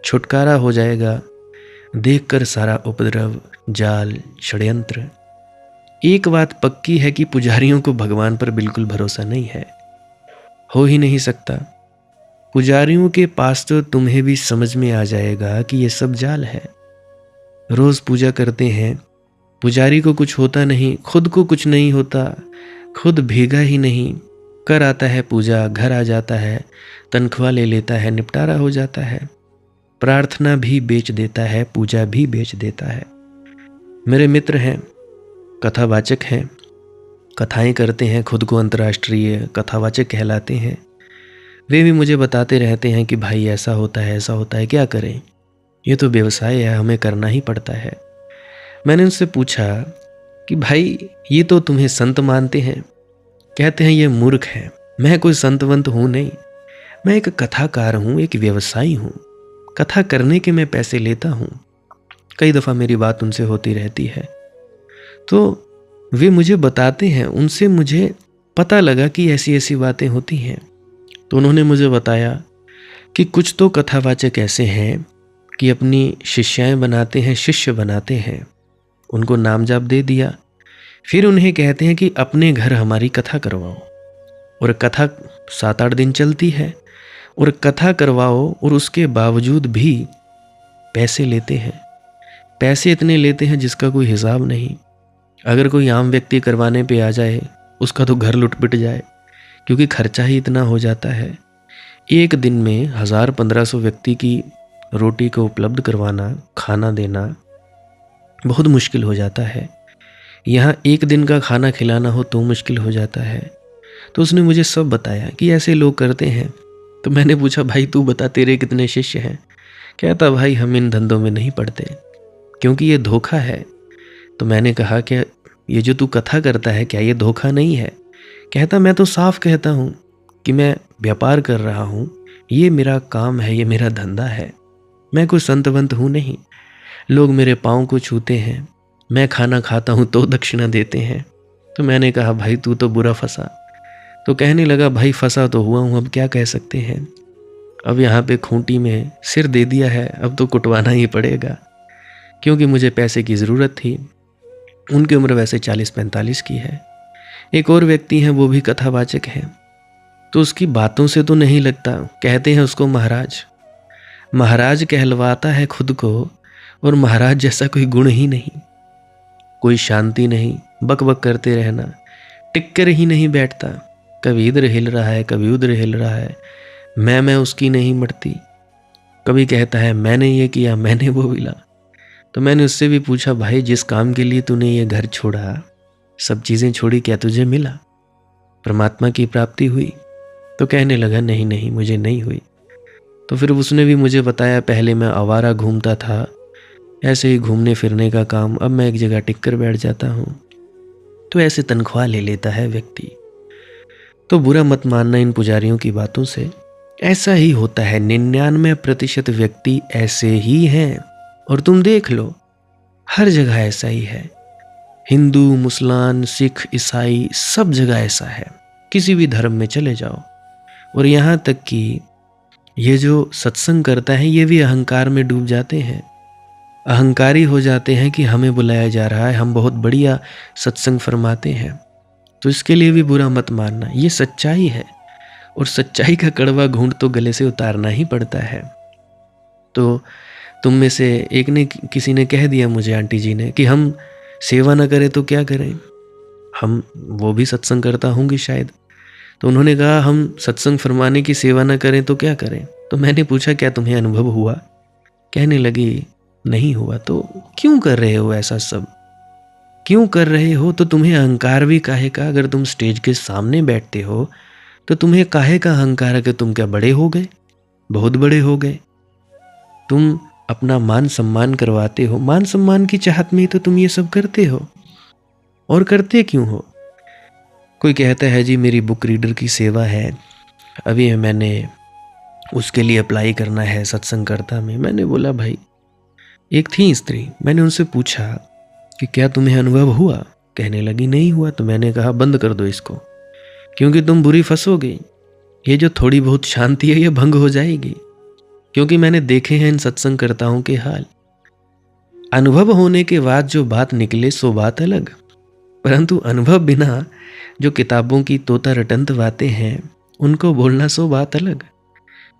Speaker 1: छुटकारा हो जाएगा। देखकर सारा उपद्रव, जाल, षड्यंत्र। एक बात पक्की है कि पुजारियों को भगवान पर बिल्कुल भरोसा नहीं है, हो ही नहीं सकता। पुजारियों के पास तो तुम्हें भी समझ में आ जाएगा कि ये सब जाल है। रोज पूजा करते हैं, पुजारी को कुछ होता नहीं, खुद को कुछ नहीं होता, खुद भीगा ही नहीं, कर आता है पूजा, घर आ जाता है, तनख्वाह ले लेता है, निपटारा हो जाता है, प्रार्थना भी बेच देता है, पूजा भी बेच देता है। मेरे मित्र हैं, कथावाचक हैं, कथाएं करते हैं, खुद को अंतर्राष्ट्रीय कथावाचक कहलाते हैं। वे भी मुझे बताते रहते हैं कि भाई ऐसा होता है, ऐसा होता है, क्या करें, ये तो व्यवसाय है, हमें करना ही पड़ता है। मैंने उनसे पूछा कि भाई ये तो तुम्हें संत मानते हैं। कहते हैं ये मूर्ख है, मैं कोई संतवंत हूँ नहीं, मैं एक कथाकार हूँ, एक व्यवसायी हूँ, कथा करने के मैं पैसे लेता हूँ। कई दफ़ा मेरी बात उनसे होती रहती है, तो वे मुझे बताते हैं, उनसे मुझे पता लगा कि ऐसी ऐसी बातें होती हैं। तो उन्होंने मुझे बताया कि कुछ तो कथावाचक ऐसे हैं कि अपनी शिष्याएं बनाते हैं, शिष्य बनाते हैं, उनको नाम जाप दे दिया, फिर उन्हें कहते हैं कि अपने घर हमारी कथा करवाओ, और कथा 7-8 दिन चलती है, और कथा करवाओ, और उसके बावजूद भी पैसे लेते हैं। पैसे इतने लेते हैं जिसका कोई हिसाब नहीं। अगर कोई आम व्यक्ति करवाने पे आ जाए उसका तो घर लुट पिट जाए, क्योंकि खर्चा ही इतना हो जाता है। एक दिन में 1000-1500 व्यक्ति की रोटी को उपलब्ध करवाना, खाना देना बहुत मुश्किल हो जाता है। यहाँ एक दिन का खाना खिलाना हो तो मुश्किल हो जाता है। तो उसने मुझे सब बताया कि ऐसे लोग करते हैं। तो मैंने पूछा भाई तू बता तेरे कितने शिष्य हैं? कहता भाई हम इन धंधों में नहीं पड़ते क्योंकि ये धोखा है। तो मैंने कहा कि ये जो तू कथा करता है क्या ये धोखा नहीं है? कहता मैं तो साफ कहता हूँ कि मैं व्यापार कर रहा हूँ, ये मेरा काम है, ये मेरा धंधा है। मैं कोई संत वंत हूँ नहीं। लोग मेरे पाँव को छूते हैं, मैं खाना खाता हूँ तो दक्षिणा देते हैं। तो मैंने कहा भाई तू तो बुरा फंसा। तो कहने लगा भाई फंसा तो हुआ हूँ, अब क्या कह सकते हैं। अब यहाँ पे खूंटी में सिर दे दिया है, अब तो कुटवाना ही पड़ेगा, क्योंकि मुझे पैसे की ज़रूरत थी। उनकी उम्र वैसे 40-45 की है। एक और व्यक्ति हैं, वो भी कथावाचक हैं। तो उसकी बातों से तो नहीं लगता, कहते हैं उसको महाराज। महाराज कहलवाता है खुद को, और महाराज जैसा कोई गुण ही नहीं। कोई शांति नहीं, बक बक करते रहना, टिक्कर ही नहीं बैठता। कभी इधर हिल रहा है, कभी उधर हिल रहा है। मैं उसकी नहीं मरती। कभी कहता है मैंने ये किया, मैंने वो मिला। तो मैंने उससे भी पूछा भाई जिस काम के लिए तूने ये घर छोड़ा, सब चीज़ें छोड़ी, क्या तुझे मिला? परमात्मा की प्राप्ति हुई? तो कहने लगा नहीं नहीं, मुझे नहीं हुई। तो फिर उसने भी मुझे बताया पहले मैं आवारा घूमता था, ऐसे ही घूमने फिरने का काम, अब मैं एक जगह टिक कर बैठ जाता हूँ। तो ऐसे तनख्वाह ले लेता है व्यक्ति। तो बुरा मत मानना इन पुजारियों की बातों से, ऐसा ही होता है। 99% व्यक्ति ऐसे ही हैं, और तुम देख लो हर जगह ऐसा ही है। हिंदू, मुसलमान, सिख, ईसाई, सब जगह ऐसा है। किसी भी धर्म में चले जाओ। और यहाँ तक कि ये जो सत्संग करता है ये भी अहंकार में डूब जाते हैं। अहंकारी हो जाते हैं कि हमें बुलाया जा रहा है, हम बहुत बढ़िया सत्संग फरमाते हैं। तो इसके लिए भी बुरा मत मानना, ये सच्चाई है। और सच्चाई का कड़वा घूंट तो गले से उतारना ही पड़ता है। तो तुम में से एक ने, किसी ने कह दिया मुझे, आंटी जी ने, कि हम सेवा न करें तो क्या करें। हम, वो भी सत्संग करता होंगी शायद। तो उन्होंने कहा हम सत्संग फरमाने की सेवा न करें तो क्या करें। तो मैंने पूछा क्या तुम्हें अनुभव हुआ? कहने लगी नहीं हुआ। तो क्यों कर रहे हो ऐसा सब, क्यों कर रहे हो? तो तुम्हें अहंकार भी काहे का? अगर तुम स्टेज के सामने बैठते हो तो तुम्हें काहे का अहंकार है कि तुम क्या बड़े हो गए, बहुत बड़े हो गए? तुम अपना मान सम्मान करवाते हो, मान सम्मान की चाहत में ही तो तुम ये सब करते हो। और करते क्यों हो? कोई कहता है जी मेरी बुक रीडर की सेवा है, अभी मैंने उसके लिए अप्लाई करना है सत्संगकर्ता में। मैंने बोला भाई, एक थी स्त्री, मैंने उनसे पूछा कि क्या तुम्हें अनुभव हुआ? कहने लगी नहीं हुआ। तो मैंने कहा बंद कर दो इसको, क्योंकि तुम बुरी फंसोगे। ये जो थोड़ी बहुत शांति है ये भंग हो जाएगी। क्योंकि मैंने देखे हैं इन सत्संगकर्ताओं के हाल। अनुभव होने के बाद जो बात निकले सो बात अलग, परंतु अनुभव बिना जो किताबों की तोता रटंत बातें हैं उनको बोलना सो बात अलग।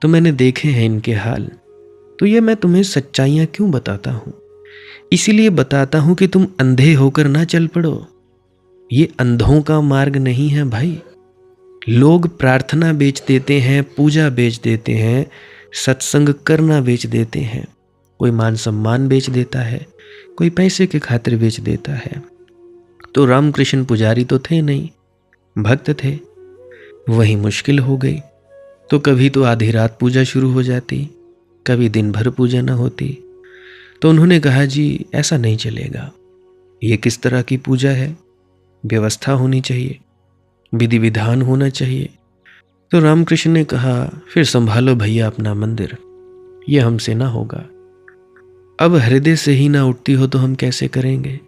Speaker 1: तो मैंने देखे हैं इनके हाल। तो ये मैं तुम्हें सच्चाइयाँ क्यों बताता हूँ? इसीलिए बताता हूँ कि तुम अंधे होकर ना चल पड़ो। ये अंधों का मार्ग नहीं है भाई। लोग प्रार्थना बेच देते हैं, पूजा बेच देते हैं, सत्संग करना बेच देते हैं। कोई मान सम्मान बेच देता है, कोई पैसे के खातिर बेच देता है। तो रामकृष्ण पुजारी तो थे नहीं, भक्त थे। वही मुश्किल हो गई। तो कभी तो आधी रात पूजा शुरू हो जाती, कभी दिन भर पूजा न होती। तो उन्होंने कहा जी ऐसा नहीं चलेगा, ये किस तरह की पूजा है, व्यवस्था होनी चाहिए, विधि विधान होना चाहिए। तो रामकृष्ण ने कहा फिर संभालो भैया अपना मंदिर, ये हमसे ना होगा। अब हृदय से ही ना उठती हो तो हम कैसे करेंगे?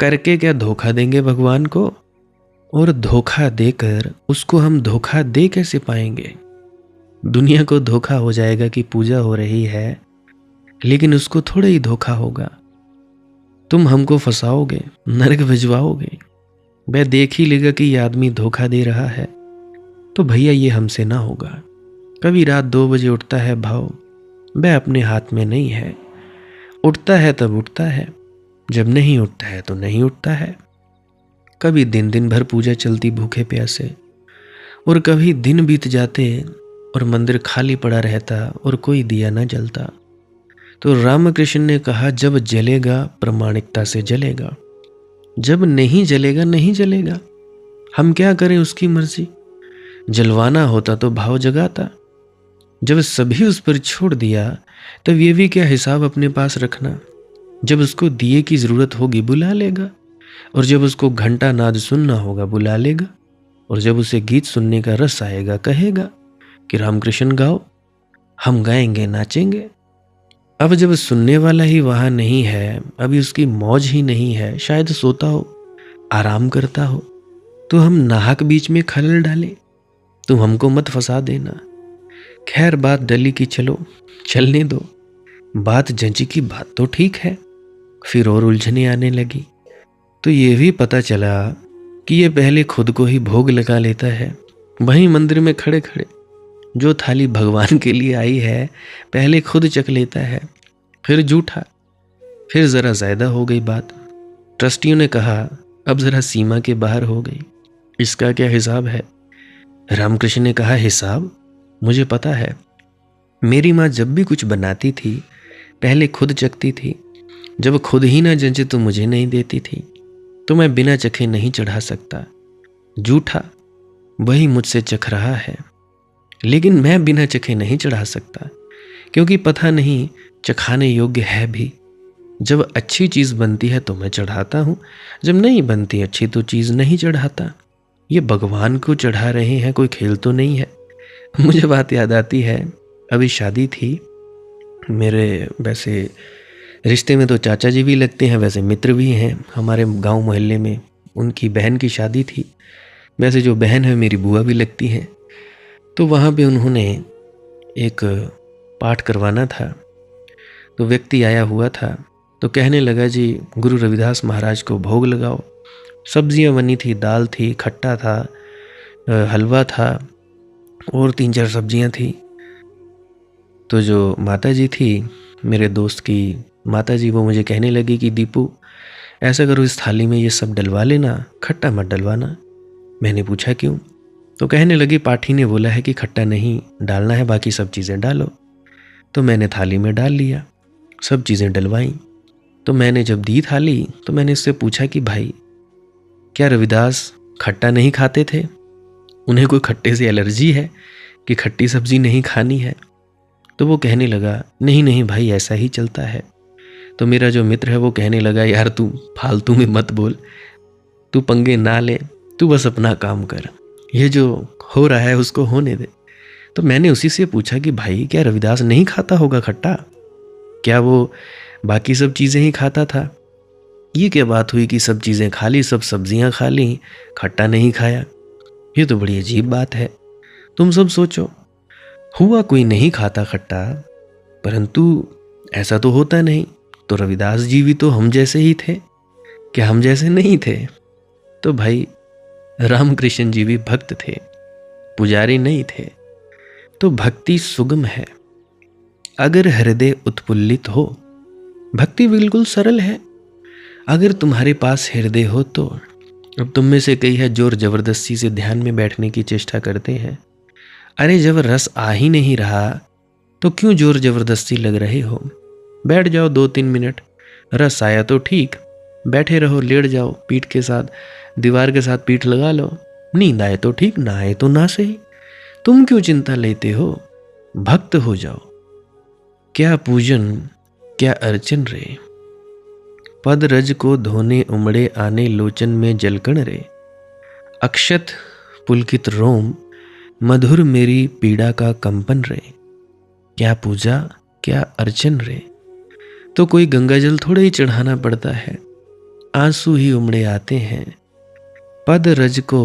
Speaker 1: करके क्या धोखा देंगे भगवान को? और धोखा देकर उसको हम धोखा दे कैसे पाएंगे? दुनिया को धोखा हो जाएगा कि पूजा हो रही है, लेकिन उसको थोड़ा ही धोखा होगा। तुम हमको फंसाओगे, नरक भिजवाओगे। वह देख ही लेगा कि ये आदमी धोखा दे रहा है। तो भैया ये हमसे ना होगा। कभी रात 2 बजे उठता है भाव, वह अपने हाथ में नहीं है। उठता है तब उठता है, जब नहीं उठता है तो नहीं उठता है। कभी दिन दिन भर पूजा चलती भूखे प्यासे, और कभी दिन बीत जाते और मंदिर खाली पड़ा रहता और कोई दिया ना जलता। तो रामकृष्ण ने कहा जब जलेगा प्रामाणिकता से जलेगा, जब नहीं जलेगा नहीं जलेगा। हम क्या करें, उसकी मर्जी। जलवाना होता तो भाव जगाता। जब सभी उस पर छोड़ दिया तब ये भी क्या हिसाब अपने पास रखना। जब उसको दिए की जरूरत होगी बुला लेगा, और जब उसको घंटा नाद सुनना होगा बुला लेगा, और जब उसे गीत सुनने का रस आएगा कहेगा। कि रामकृष्ण गाओ, हम गाएंगे नाचेंगे। अब जब सुनने वाला ही वहां नहीं है, अभी उसकी मौज ही नहीं है, शायद सोता हो, आराम करता हो, तो हम नाहक बीच में खलल डालें? तुम हमको मत फंसा देना। खैर बात डली की चलो चलने दो। बात जंजी की बात तो ठीक है, फिर और उलझने आने लगी। तो ये भी पता चला कि ये पहले खुद को ही भोग लगा लेता है। वहीं मंदिर में खड़े खड़े जो थाली भगवान के लिए आई है पहले खुद चख लेता है, फिर जूठा, फिर ज़रा ज़्यादा हो गई बात। ट्रस्टियों ने कहा अब ज़रा सीमा के बाहर हो गई, इसका क्या हिसाब है? रामकृष्ण ने कहा हिसाब मुझे पता है। मेरी माँ जब भी कुछ बनाती थी पहले खुद चखती थी, जब खुद ही ना जंचे तो मुझे नहीं देती थी, तो मैं बिना चखे नहीं चढ़ा सकता। जूठा वही मुझसे चख रहा है, लेकिन मैं बिना चखे नहीं चढ़ा सकता, क्योंकि पता नहीं चखाने योग्य है भी। जब अच्छी चीज़ बनती है तो मैं चढ़ाता हूँ, जब नहीं बनती अच्छी तो चीज़ नहीं चढ़ाता। ये भगवान को चढ़ा रहे हैं, कोई खेल तो नहीं है। मुझे बात याद आती है, अभी शादी थी मेरे, वैसे रिश्ते में तो चाचा जी भी लगते हैं, वैसे मित्र भी हैं हमारे गांव मोहल्ले में। उनकी बहन की शादी थी, वैसे जो बहन है मेरी बुआ भी लगती हैं। तो वहाँ पे उन्होंने एक पाठ करवाना था, तो व्यक्ति आया हुआ था, तो कहने लगा जी गुरु रविदास महाराज को भोग लगाओ। सब्जियां बनी थी, दाल थी, खट्टा था, हलवा था और 3-4 सब्जियां थी। तो जो माता जी थी मेरे दोस्त की माता जी, वो मुझे कहने लगी कि दीपू ऐसा करो इस थाली में ये सब डलवा लेना, खट्टा मत डलवाना। मैंने पूछा क्यों? तो कहने लगी पाठी ने बोला है कि खट्टा नहीं डालना है, बाकी सब चीज़ें डालो। तो मैंने थाली में डाल लिया, सब चीज़ें डलवाई। तो मैंने जब दी थाली तो मैंने इससे पूछा कि भाई क्या रविदास खट्टा नहीं खाते थे? उन्हें कोई खट्टे से एलर्जी है कि खट्टी सब्जी नहीं खानी है? तो वो कहने लगा नहीं नहीं भाई ऐसा ही चलता है। तो मेरा जो मित्र है वो कहने लगा यार तू फालतू में मत बोल, तू पंगे ना ले, तू बस अपना काम कर, ये जो हो रहा है उसको होने दे। तो मैंने उसी से पूछा कि भाई क्या रविदास नहीं खाता होगा खट्टा? क्या वो बाकी सब चीज़ें ही खाता था? ये क्या बात हुई कि सब चीज़ें खा ली, सब सब्जियां खा ली, खट्टा नहीं खाया? ये तो बड़ी अजीब बात है। तुम सब सोचो, हुआ कोई नहीं खाता खट्टा, परंतु ऐसा तो होता नहीं। तो रविदास जी भी तो हम जैसे ही थे, क्या हम जैसे नहीं थे? तो भाई रामकृष्ण जी भी भक्त थे, पुजारी नहीं थे। तो भक्ति सुगम है अगर हृदय उत्फुल्लित हो। भक्ति बिल्कुल सरल है अगर तुम्हारे पास हृदय हो तो। अब तुम में से कई है जोर जबरदस्ती से ध्यान में बैठने की चेष्टा करते हैं। अरे जब रस आ ही नहीं रहा तो क्यों जोर जबरदस्ती लग रहे हो? बैठ जाओ 2-3 मिनट, रस आया तो ठीक, बैठे रहो, लेट जाओ, पीठ के साथ दीवार के साथ पीठ लगा लो। नींद आए तो ठीक, ना आए तो ना सही, तुम क्यों चिंता लेते हो? भक्त हो जाओ। क्या पूजन क्या अर्चन रे, पद रज को धोने उमड़े आने लोचन में जलकण रे। अक्षत पुलकित रोम मधुर मेरी पीड़ा का कंपन रे। क्या पूजा क्या अर्चन रे। तो कोई गंगा जल थोड़ा ही चढ़ाना पड़ता है, आंसू ही उमड़े आते हैं। पद रज को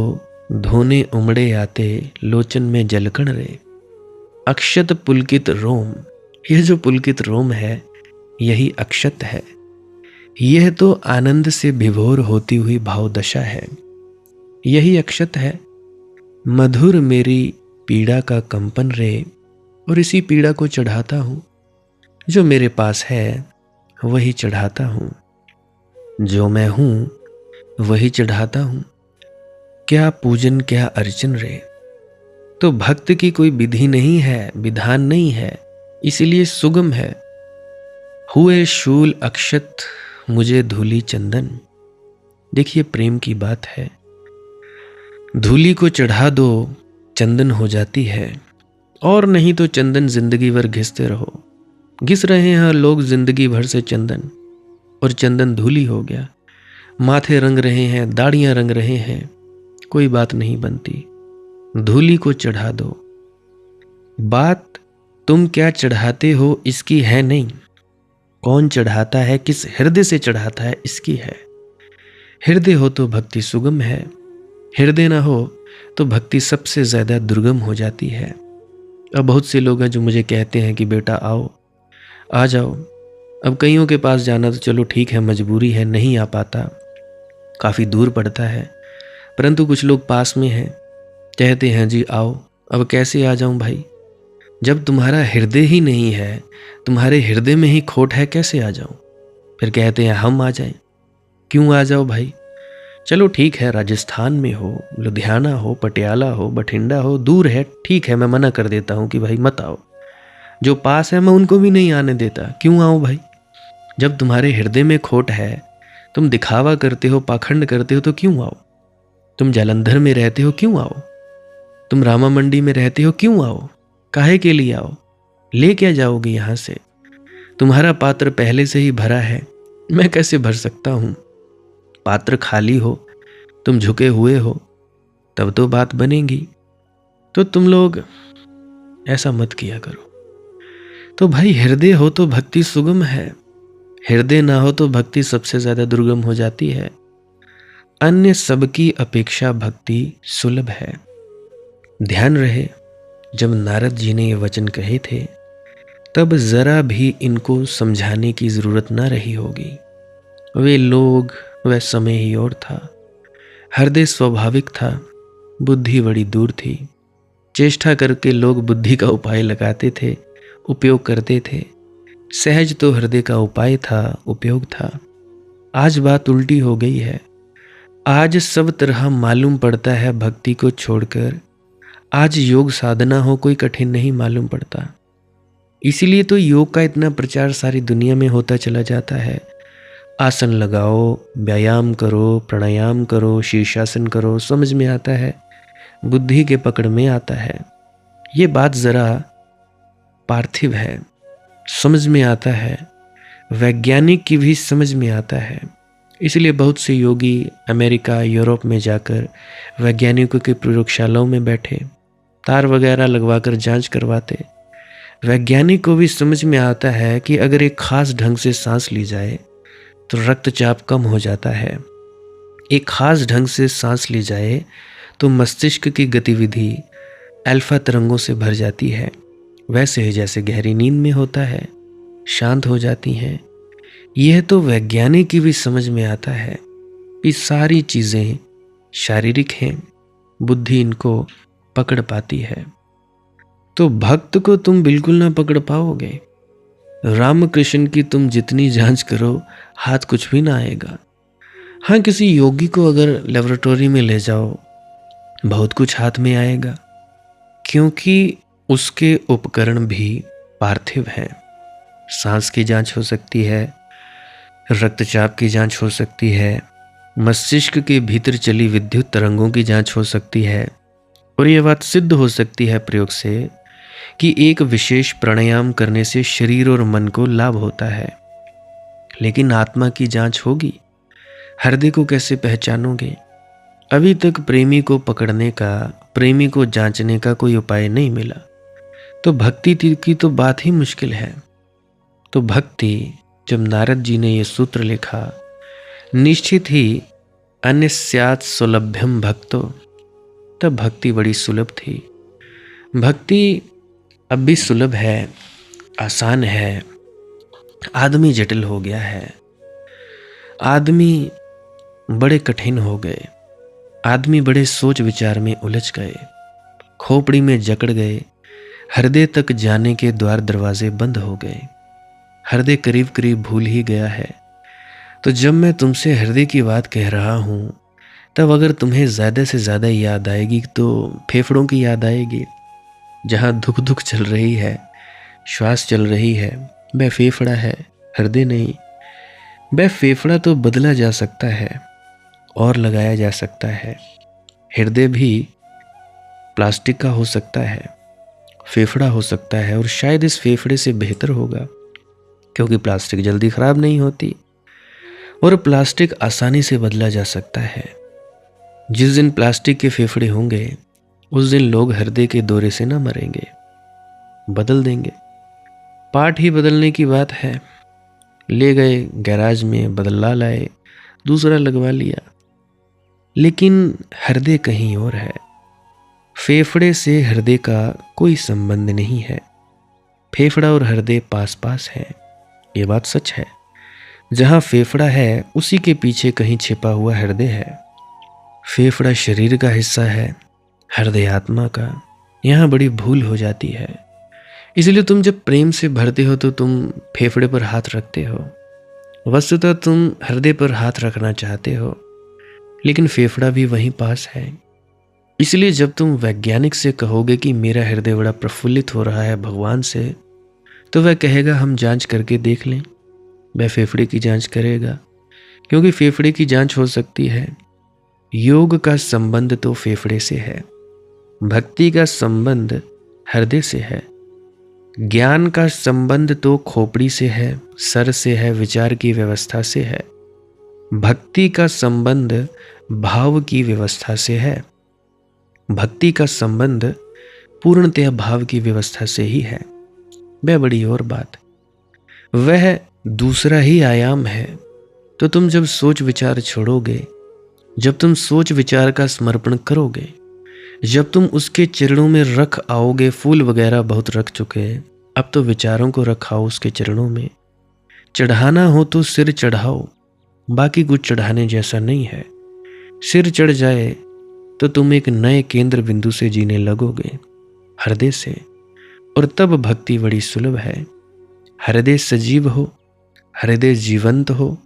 Speaker 1: धोने उमड़े आते लोचन में जलकण रे। अक्षत पुलकित रोम, यह जो पुलकित रोम है यही अक्षत है। यह तो आनंद से विभोर होती हुई भाव दशा है, यही अक्षत है। मधुर मेरी पीड़ा का कंपन रे, और इसी पीड़ा को चढ़ाता हूँ। जो मेरे पास है वही चढ़ाता हूँ, जो मैं हूँ वही चढ़ाता हूँ। क्या पूजन क्या अर्चन रे। तो भक्त की कोई विधि नहीं है, विधान नहीं है, इसलिए सुगम है। हुए शूल अक्षत मुझे धूली चंदन। देखिए प्रेम की बात है, धूली को चढ़ा दो चंदन हो जाती है, और नहीं तो चंदन जिंदगी भर घिसते रहो। घिस रहे हैं लोग जिंदगी भर से चंदन, और चंदन धूली हो गया। माथे रंग रहे हैं, दाढ़ियां रंग रहे हैं, कोई बात नहीं बनती। धूली को चढ़ा दो, बात तुम क्या चढ़ाते हो इसकी है नहीं, कौन चढ़ाता है, किस हृदय से चढ़ाता है इसकी है। हृदय हो तो भक्ति सुगम है, हृदय ना हो तो भक्ति सबसे ज्यादा दुर्गम हो जाती है। अब बहुत से लोग हैं जो मुझे कहते हैं कि बेटा आओ, आ जाओ। अब कईयों के पास जाना तो चलो ठीक है, मजबूरी है, नहीं आ पाता, काफ़ी दूर पड़ता है। परंतु कुछ लोग पास में हैं, कहते हैं जी आओ। अब कैसे आ जाऊं भाई, जब तुम्हारा हृदय ही नहीं है, तुम्हारे हृदय में ही खोट है, कैसे आ जाऊं। फिर कहते हैं हम आ जाएं। क्यों आ जाओ भाई, चलो ठीक है, राजस्थान में हो, लुधियाना हो, पटियाला हो, बठिंडा हो, दूर है, ठीक है, मैं मना कर देता हूं कि भाई मत आओ। जो पास है मैं उनको भी नहीं आने देता। क्यों आऊं भाई, जब तुम्हारे हृदय में खोट है, तुम दिखावा करते हो, पाखंड करते हो, तो क्यों आओ। तुम जालंधर में रहते हो, क्यों आओ। तुम रामा मंडी में रहते हो, क्यों आओ, काहे के लिए आओ, ले क्या जाओगे यहां से। तुम्हारा पात्र पहले से ही भरा है, मैं कैसे भर सकता हूं। पात्र खाली हो, तुम झुके हुए हो, तब तो बात बनेगी। तो तुम लोग ऐसा मत किया करो। तो भाई हृदय हो तो भक्ति सुगम है, हृदय ना हो तो भक्ति सबसे ज्यादा दुर्गम हो जाती है। अन्य सबकी अपेक्षा भक्ति सुलभ है। ध्यान रहे, जब नारद जी ने ये वचन कहे थे तब जरा भी इनको समझाने की जरूरत ना रही होगी। वे लोग, वह समय ही और था, हृदय स्वाभाविक था, बुद्धि बड़ी दूर थी। चेष्टा करके लोग बुद्धि का उपाय लगाते थे, उपयोग करते थे। सहज तो हृदय का उपाय था, उपयोग था। आज बात उल्टी हो गई है। आज सब तरह मालूम पड़ता है भक्ति को छोड़कर। आज योग साधना हो कोई कठिन नहीं मालूम पड़ता। इसीलिए तो योग का इतना प्रचार सारी दुनिया में होता चला जाता है। आसन लगाओ, व्यायाम करो, प्राणायाम करो, शीर्षासन करो, समझ में आता है, बुद्धि के पकड़ में आता है। ये बात जरा पार्थिव है, समझ में आता है, वैज्ञानिक की भी समझ में आता है। इसलिए बहुत से योगी अमेरिका, यूरोप में जाकर वैज्ञानिकों की प्रयोगशालाओं में बैठे, तार वगैरह लगवाकर जांच करवाते। वैज्ञानिक को भी समझ में आता है कि अगर एक खास ढंग से सांस ली जाए तो रक्तचाप कम हो जाता है। एक खास ढंग से सांस ली जाए तो मस्तिष्क की गतिविधि अल्फा तरंगों से भर जाती है। वैसे ही जैसे गहरी नींद में होता है, शांत हो जाती हैं। यह तो वैज्ञानिक की भी समझ में आता है कि सारी चीज़ें शारीरिक हैं, बुद्धि इनको पकड़ पाती है। तो भक्त को तुम बिल्कुल ना पकड़ पाओगे। रामकृष्ण की तुम जितनी जांच करो, हाथ कुछ भी ना आएगा। हाँ, किसी योगी को अगर लेबोरेटरी में ले जाओ, बहुत कुछ हाथ में आएगा, क्योंकि उसके उपकरण भी पार्थिव हैं। सांस की जांच हो सकती है, रक्तचाप की जांच हो सकती है, मस्तिष्क के भीतर चली विद्युत तरंगों की जांच हो सकती है। और यह बात सिद्ध हो सकती है प्रयोग से कि एक विशेष प्राणायाम करने से शरीर और मन को लाभ होता है। लेकिन आत्मा की जांच होगी, हृदय को कैसे पहचानोगे। अभी तक प्रेमी को पकड़ने का, प्रेमी को जांचने का कोई उपाय नहीं मिला। तो भक्ति की तो बात ही मुश्किल है। तो भक्ति, जब नारद जी ने यह सूत्र लिखा, निश्चित ही अन्य स्यात् सुलभ्यम भक्तो, तब भक्ति बड़ी सुलभ थी। भक्ति अब भी सुलभ है, आसान है। आदमी जटिल हो गया है, आदमी बड़े कठिन हो गए, आदमी बड़े सोच विचार में उलझ गए, खोपड़ी में जकड़ गए, हृदय तक जाने के द्वार दरवाजे बंद हो गए। हृदय करीब करीब भूल ही गया है। तो जब मैं तुमसे हृदय की बात कह रहा हूं, तब अगर तुम्हें ज़्यादा से ज़्यादा याद आएगी तो फेफड़ों की याद आएगी। जहाँ धुक धुक चल रही है, श्वास चल रही है, वह फेफड़ा है, हृदय नहीं। वह फेफड़ा तो बदला जा सकता है और लगाया जा सकता है। हृदय भी प्लास्टिक का हो सकता है, फेफड़ा हो सकता है, और शायद इस फेफड़े से बेहतर होगा, क्योंकि प्लास्टिक जल्दी खराब नहीं होती और प्लास्टिक आसानी से बदला जा सकता है। जिस दिन प्लास्टिक के फेफड़े होंगे, उस दिन लोग हृदय के दौरे से न मरेंगे। बदल देंगे। पार्ट ही बदलने की बात है, ले गए गैराज में, बदला लाए, दूसरा लगवा लिया। लेकिन हृदय कहीं और है। फेफड़े से हृदय का कोई संबंध नहीं है। फेफड़ा और हृदय पास पास है, ये बात सच है। जहाँ फेफड़ा है उसी के पीछे कहीं छिपा हुआ हृदय है। फेफड़ा शरीर का हिस्सा है, हृदय आत्मा का। यहाँ बड़ी भूल हो जाती है। इसलिए तुम जब प्रेम से भरते हो तो तुम फेफड़े पर हाथ रखते हो। वस्तुतः तुम हृदय पर हाथ रखना चाहते हो, लेकिन फेफड़ा भी वहीं पास है। इसलिए जब तुम वैज्ञानिक से कहोगे कि मेरा हृदय बड़ा प्रफुल्लित हो रहा है भगवान से, तो वह कहेगा हम जांच करके देख लें। वह फेफड़े की जांच करेगा, क्योंकि फेफड़े की जांच हो सकती है। योग का संबंध तो फेफड़े से है, भक्ति का संबंध हृदय से है, ज्ञान का संबंध तो खोपड़ी से है, सर से है, विचार की व्यवस्था से है। भक्ति का संबंध भाव की व्यवस्था से है। भक्ति का संबंध पूर्णतः भाव की व्यवस्था से ही है। वह बड़ी और बात, वह दूसरा ही आयाम है। तो तुम जब सोच विचार छोड़ोगे, जब तुम सोच विचार का समर्पण करोगे, जब तुम उसके चरणों में रख आओगे, फूल वगैरह बहुत रख चुके हैं, अब तो विचारों को रखाओ उसके चरणों में। चढ़ाना हो तो सिर चढ़ाओ, बाकी कुछ चढ़ाने जैसा नहीं है। सिर चढ़ जाए तो तुम एक नए केंद्र बिंदु से जीने लगोगे, हृदय से, और तब भक्ति बड़ी सुलभ है। हृदय सजीव हो, हृदय जीवंत हो,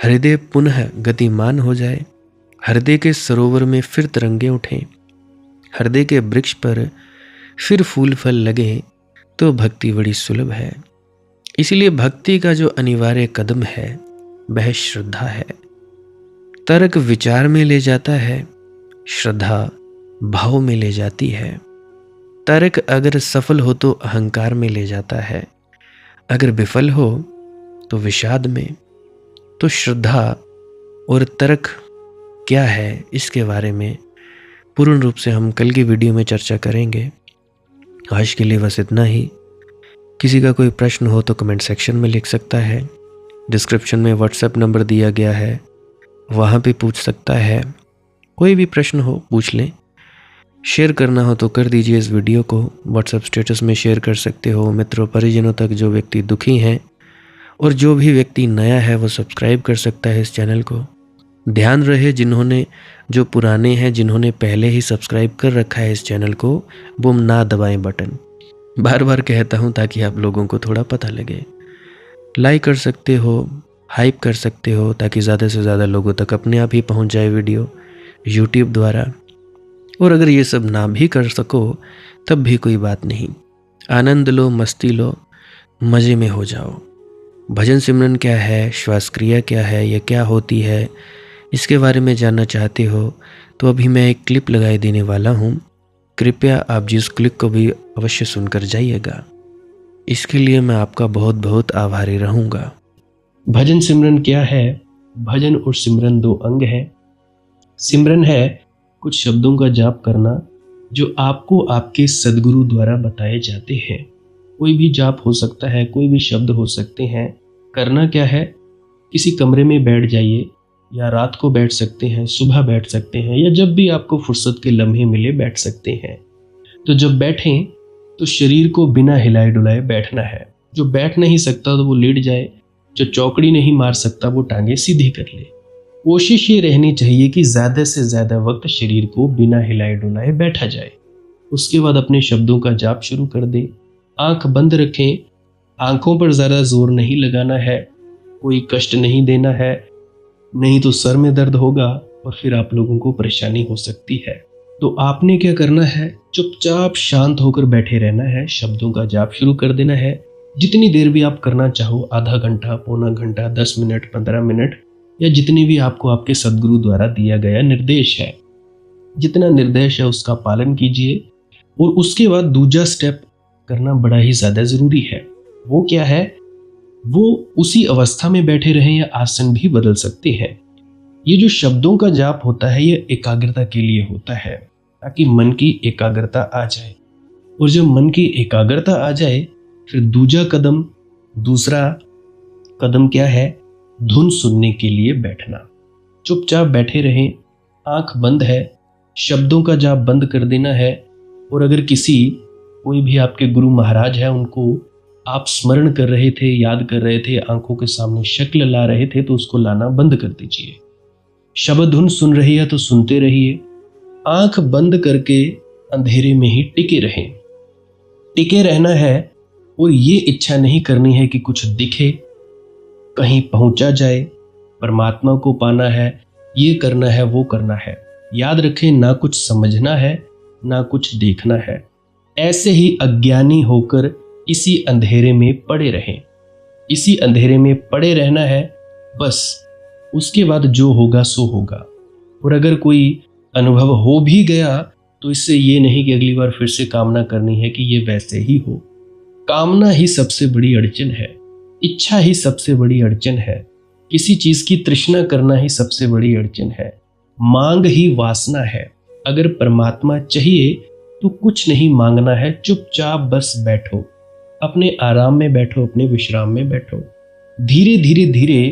Speaker 1: हृदय पुनः गतिमान हो जाए, हृदय के सरोवर में फिर तरंगे उठें, हृदय के वृक्ष पर फिर फूल फल लगे, तो भक्ति बड़ी सुलभ है। इसलिए भक्ति का जो अनिवार्य कदम है वह श्रद्धा है। तर्क विचार में ले जाता है, श्रद्धा भाव में ले जाती है। तर्क अगर सफल हो तो अहंकार में ले जाता है, अगर विफल हो तो विषाद में। तो श्रद्धा और तर्क क्या है, इसके बारे में पूर्ण रूप से हम कल की वीडियो में चर्चा करेंगे। आज के लिए बस इतना ही। किसी का कोई प्रश्न हो तो कमेंट सेक्शन में लिख सकता है। डिस्क्रिप्शन में व्हाट्सएप नंबर दिया गया है, वहाँ पे पूछ सकता है। कोई भी प्रश्न हो पूछ लें। शेयर करना हो तो कर दीजिए इस वीडियो को, व्हाट्सएप स्टेटस में शेयर कर सकते हो मित्रों परिजनों तक। जो व्यक्ति दुखी हैं और जो भी व्यक्ति नया है वो सब्सक्राइब कर सकता है इस चैनल को। ध्यान रहे, जिन्होंने जो पुराने हैं, जिन्होंने पहले ही सब्सक्राइब कर रखा है इस चैनल को, वो ना दबाएं बटन। बार बार कहता हूँ ताकि आप लोगों को थोड़ा पता लगे। लाइक कर सकते हो, हाइप कर सकते हो, ताकि ज़्यादा से ज़्यादा लोगों तक अपने आप ही पहुँच जाए वीडियो यूट्यूब द्वारा। और अगर ये सब ना भी कर सको तब भी कोई बात नहीं, आनंद लो, मस्ती लो, मज़े में हो जाओ। भजन सिमरन क्या है, श्वास क्रिया क्या है, यह क्या होती है, इसके बारे में जानना चाहते हो तो अभी मैं एक क्लिप लगाए देने वाला हूँ। कृपया आप जिस क्लिप को भी अवश्य सुनकर जाइएगा। इसके लिए मैं आपका बहुत बहुत आभारी रहूँगा।
Speaker 2: भजन सिमरन क्या है? भजन और सिमरन दो अंग है। सिमरन है कुछ शब्दों का जाप करना जो आपको आपके सद्गुरु द्वारा बताए जाते हैं। कोई भी जाप हो सकता है, कोई भी शब्द हो सकते हैं। करना क्या है, किसी कमरे में बैठ जाइए, या रात को बैठ सकते हैं, सुबह बैठ सकते हैं, या जब भी आपको फुर्सत के लम्हे मिले बैठ सकते हैं। तो जब बैठें तो शरीर को बिना हिलाए डुलाए बैठना है। जो बैठ नहीं सकता तो वो लेट जाए, जो चौकड़ी नहीं मार सकता वो टांगे सीधी कर ले। कोशिश ये रहनी चाहिए कि ज़्यादा से ज़्यादा वक्त शरीर को बिना हिलाए डुलाए बैठा जाए। उसके बाद अपने शब्दों का जाप शुरू कर दें। आंख बंद रखें, आंखों पर ज़्यादा जोर नहीं लगाना है, कोई कष्ट नहीं देना है, नहीं तो सर में दर्द होगा और फिर आप लोगों को परेशानी हो सकती है। तो आपने क्या करना है, चुपचाप शांत होकर बैठे रहना है, शब्दों का जाप शुरू कर देना है। जितनी देर भी आप करना चाहो, आधा घंटा, पौना घंटा, 10 मिनट, 15 मिनट, या जितनी भी आपको आपके सद्गुरु द्वारा दिया गया निर्देश है, जितना निर्देश है उसका पालन कीजिए। और उसके बाद दूसरा स्टेप करना बड़ा ही ज़्यादा ज़रूरी है। वो क्या है, वो उसी अवस्था में बैठे रहें या आसन भी बदल सकते हैं। ये जो शब्दों का जाप होता है ये एकाग्रता के लिए होता है, ताकि मन की एकाग्रता आ जाए। और जब मन की एकाग्रता आ जाए, फिर दूसरा कदम क्या है? धुन सुनने के लिए बैठना। चुपचाप बैठे रहें, आंख बंद है, शब्दों का जाप बंद कर देना है। और अगर कोई भी आपके गुरु महाराज है, उनको आप स्मरण कर रहे थे, याद कर रहे थे, आंखों के सामने शक्ल ला रहे थे, तो उसको लाना बंद कर दीजिए। शब्द धुन सुन रही है तो सुनते रहिए, आंख बंद करके अंधेरे में ही टिके रहें। टिके रहना है और ये इच्छा नहीं करनी है कि कुछ दिखे, कहीं पहुंचा जाए, परमात्मा को पाना है, ये करना है, वो करना है। याद रखें, ना कुछ समझना है, ना कुछ देखना है। ऐसे ही अज्ञानी होकर इसी अंधेरे में पड़े रहें। इसी अंधेरे में पड़े रहना है बस। उसके बाद जो होगा सो होगा। और अगर कोई अनुभव हो भी गया तो इससे ये नहीं कि अगली बार फिर से कामना करनी है कि ये वैसे ही हो। कामना ही सबसे बड़ी अड़चन है, इच्छा ही सबसे बड़ी अड़चन है, किसी चीज की तृष्णा करना ही सबसे बड़ी अड़चन है, मांग ही वासना है। अगर परमात्मा चाहिए तो कुछ नहीं मांगना है, चुपचाप बस बैठो, अपने आराम में बैठो, अपने विश्राम में बैठो। धीरे धीरे धीरे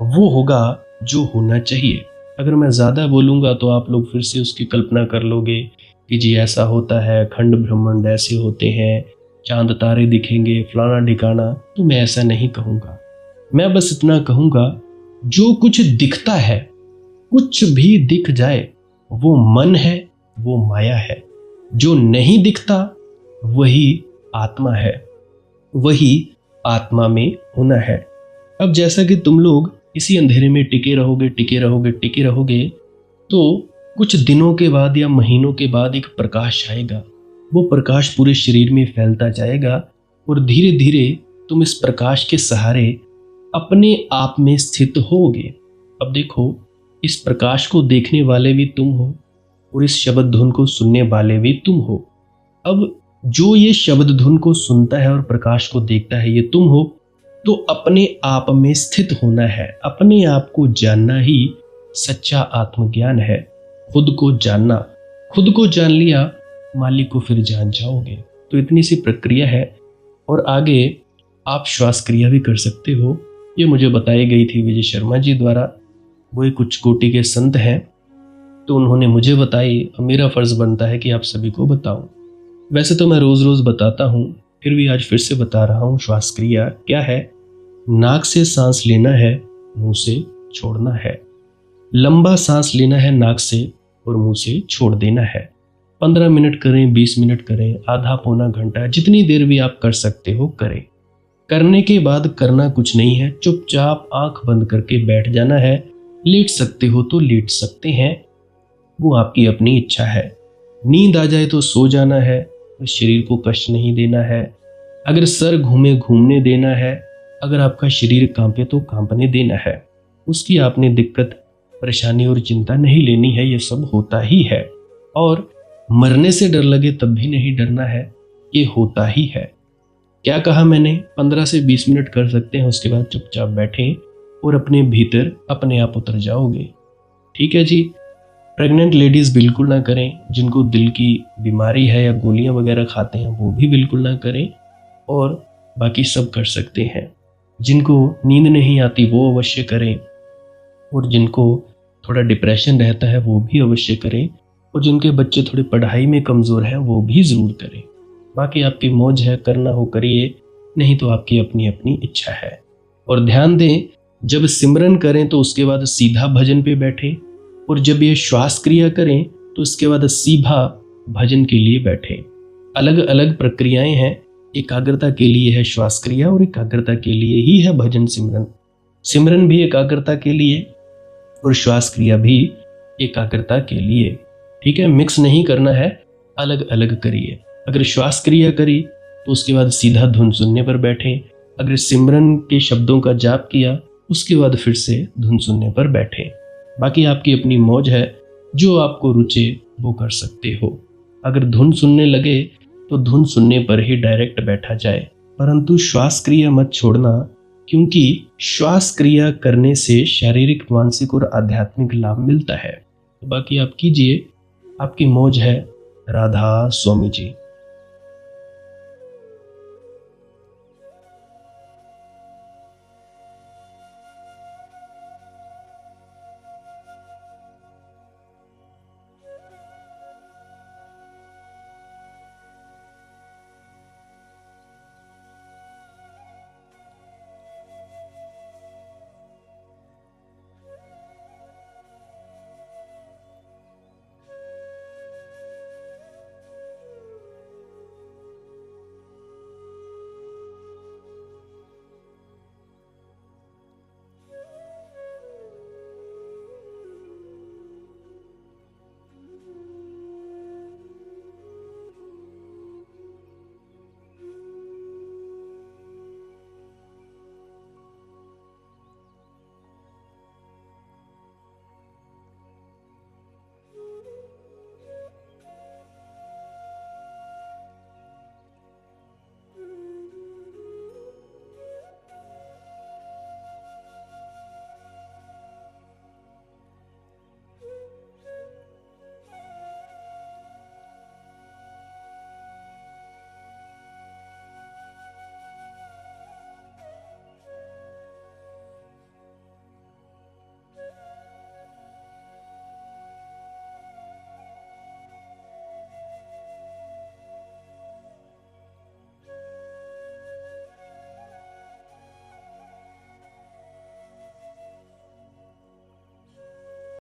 Speaker 2: वो होगा जो होना चाहिए। अगर मैं ज़्यादा बोलूँगा तो आप लोग फिर से उसकी कल्पना कर लोगे कि जी ऐसा होता है, खंड ब्रह्मांड ऐसे होते हैं, चांद तारे दिखेंगे, फलाना ढिकाना। तो मैं ऐसा नहीं कहूँगा। मैं बस इतना कहूँगा, जो कुछ दिखता है, कुछ भी दिख जाए, वो मन है, वो माया है। जो नहीं दिखता वही आत्मा है, वही आत्मा में होना है। अब जैसा कि तुम लोग इसी अंधेरे में टिके रहोगे, टिके रहोगे, टिके रहोगे, तो कुछ दिनों के बाद या महीनों के बाद एक प्रकाश आएगा। वो प्रकाश पूरे शरीर में फैलता जाएगा और धीरे धीरे तुम इस प्रकाश के सहारे अपने आप में स्थित होगे। अब देखो, इस प्रकाश को देखने वाले भी तुम हो और इस शब्द धुन को सुनने वाले भी तुम हो। अब जो ये शब्द धुन को सुनता है और प्रकाश को देखता है, ये तुम हो। तो अपने आप में स्थित होना है, अपने आप को जानना ही सच्चा आत्मज्ञान है। खुद को जानना, खुद को जान लिया, मालिक को फिर जान जाओगे। तो इतनी सी प्रक्रिया है। और आगे आप श्वास क्रिया भी कर सकते हो। ये मुझे बताई गई थी विजय शर्मा जी द्वारा। वो एक उच्च कोटि के संत हैं, तो उन्होंने मुझे बताई, और मेरा फर्ज बनता है कि आप सभी को बताऊं। वैसे तो मैं रोज रोज बताता हूं, फिर भी आज फिर से बता रहा हूं। श्वास क्रिया क्या है? नाक से सांस लेना है, मुंह से छोड़ना है। लंबा सांस लेना है नाक से और मुंह से छोड़ देना है। 15 मिनट करें, 20 मिनट करें, आधा पौना घंटा, जितनी देर भी आप कर सकते हो करें। करने के बाद करना कुछ नहीं है, चुपचाप आंख बंद करके बैठ जाना है। लेट सकते हो तो लेट सकते हैं, वो आपकी अपनी इच्छा है। नींद आ जाए तो सो जाना है, शरीर को कष्ट नहीं देना है। अगर सर घूमे घूमने देना है, अगर आपका शरीर कांपे तो कांपने देना है। उसकी आपने दिक्कत, परेशानी और चिंता नहीं लेनी है, ये सब होता ही है। और मरने से डर लगे तब भी नहीं डरना है, ये होता ही है। क्या कहा मैंने? 15 से 20 मिनट कर सकते हैं, उसके बाद चुपचाप बैठें और अपने भीतर अपने आप उतर जाओगे। ठीक है जी। प्रेग्नेंट लेडीज़ बिल्कुल ना करें, जिनको दिल की बीमारी है या गोलियां वगैरह खाते हैं वो भी बिल्कुल ना करें, और बाकी सब कर सकते हैं। जिनको नींद नहीं आती वो अवश्य करें, और जिनको थोड़ा डिप्रेशन रहता है वो भी अवश्य करें, और जिनके बच्चे थोड़ी पढ़ाई में कमज़ोर हैं वो भी ज़रूर करें। बाकी आपकी मौज है, करना हो करिए, नहीं तो आपकी अपनी अपनी इच्छा है। और ध्यान दें, जब सिमरन करें तो उसके बाद सीधा भजन पे बैठें, और जब ये श्वास क्रिया करें तो उसके बाद सीधा भजन के लिए बैठें। अलग अलग प्रक्रियाएं हैं। एकाग्रता के लिए है श्वास क्रिया और एकाग्रता के लिए ही है भजन सिमरन। सिमरन भी एकाग्रता के लिए और श्वास क्रिया भी एकाग्रता के लिए। ठीक है, मिक्स नहीं करना है, अलग अलग करिए। अगर श्वास क्रिया करी तो उसके बाद सीधा धुन सुनने पर बैठें। अगर सिमरन के शब्दों का जाप किया उसके बाद फिर से धुन सुनने पर बैठें। बाकी आपकी अपनी मौज है, जो आपको रुचे वो कर सकते हो। अगर धुन सुनने लगे तो धुन सुनने पर ही डायरेक्ट बैठा जाए, परंतु श्वास क्रिया मत छोड़ना, क्योंकि श्वास क्रिया करने से शारीरिक, मानसिक और आध्यात्मिक लाभ मिलता है। बाकी आप कीजिए, आपकी मौज है। राधा स्वामी जी।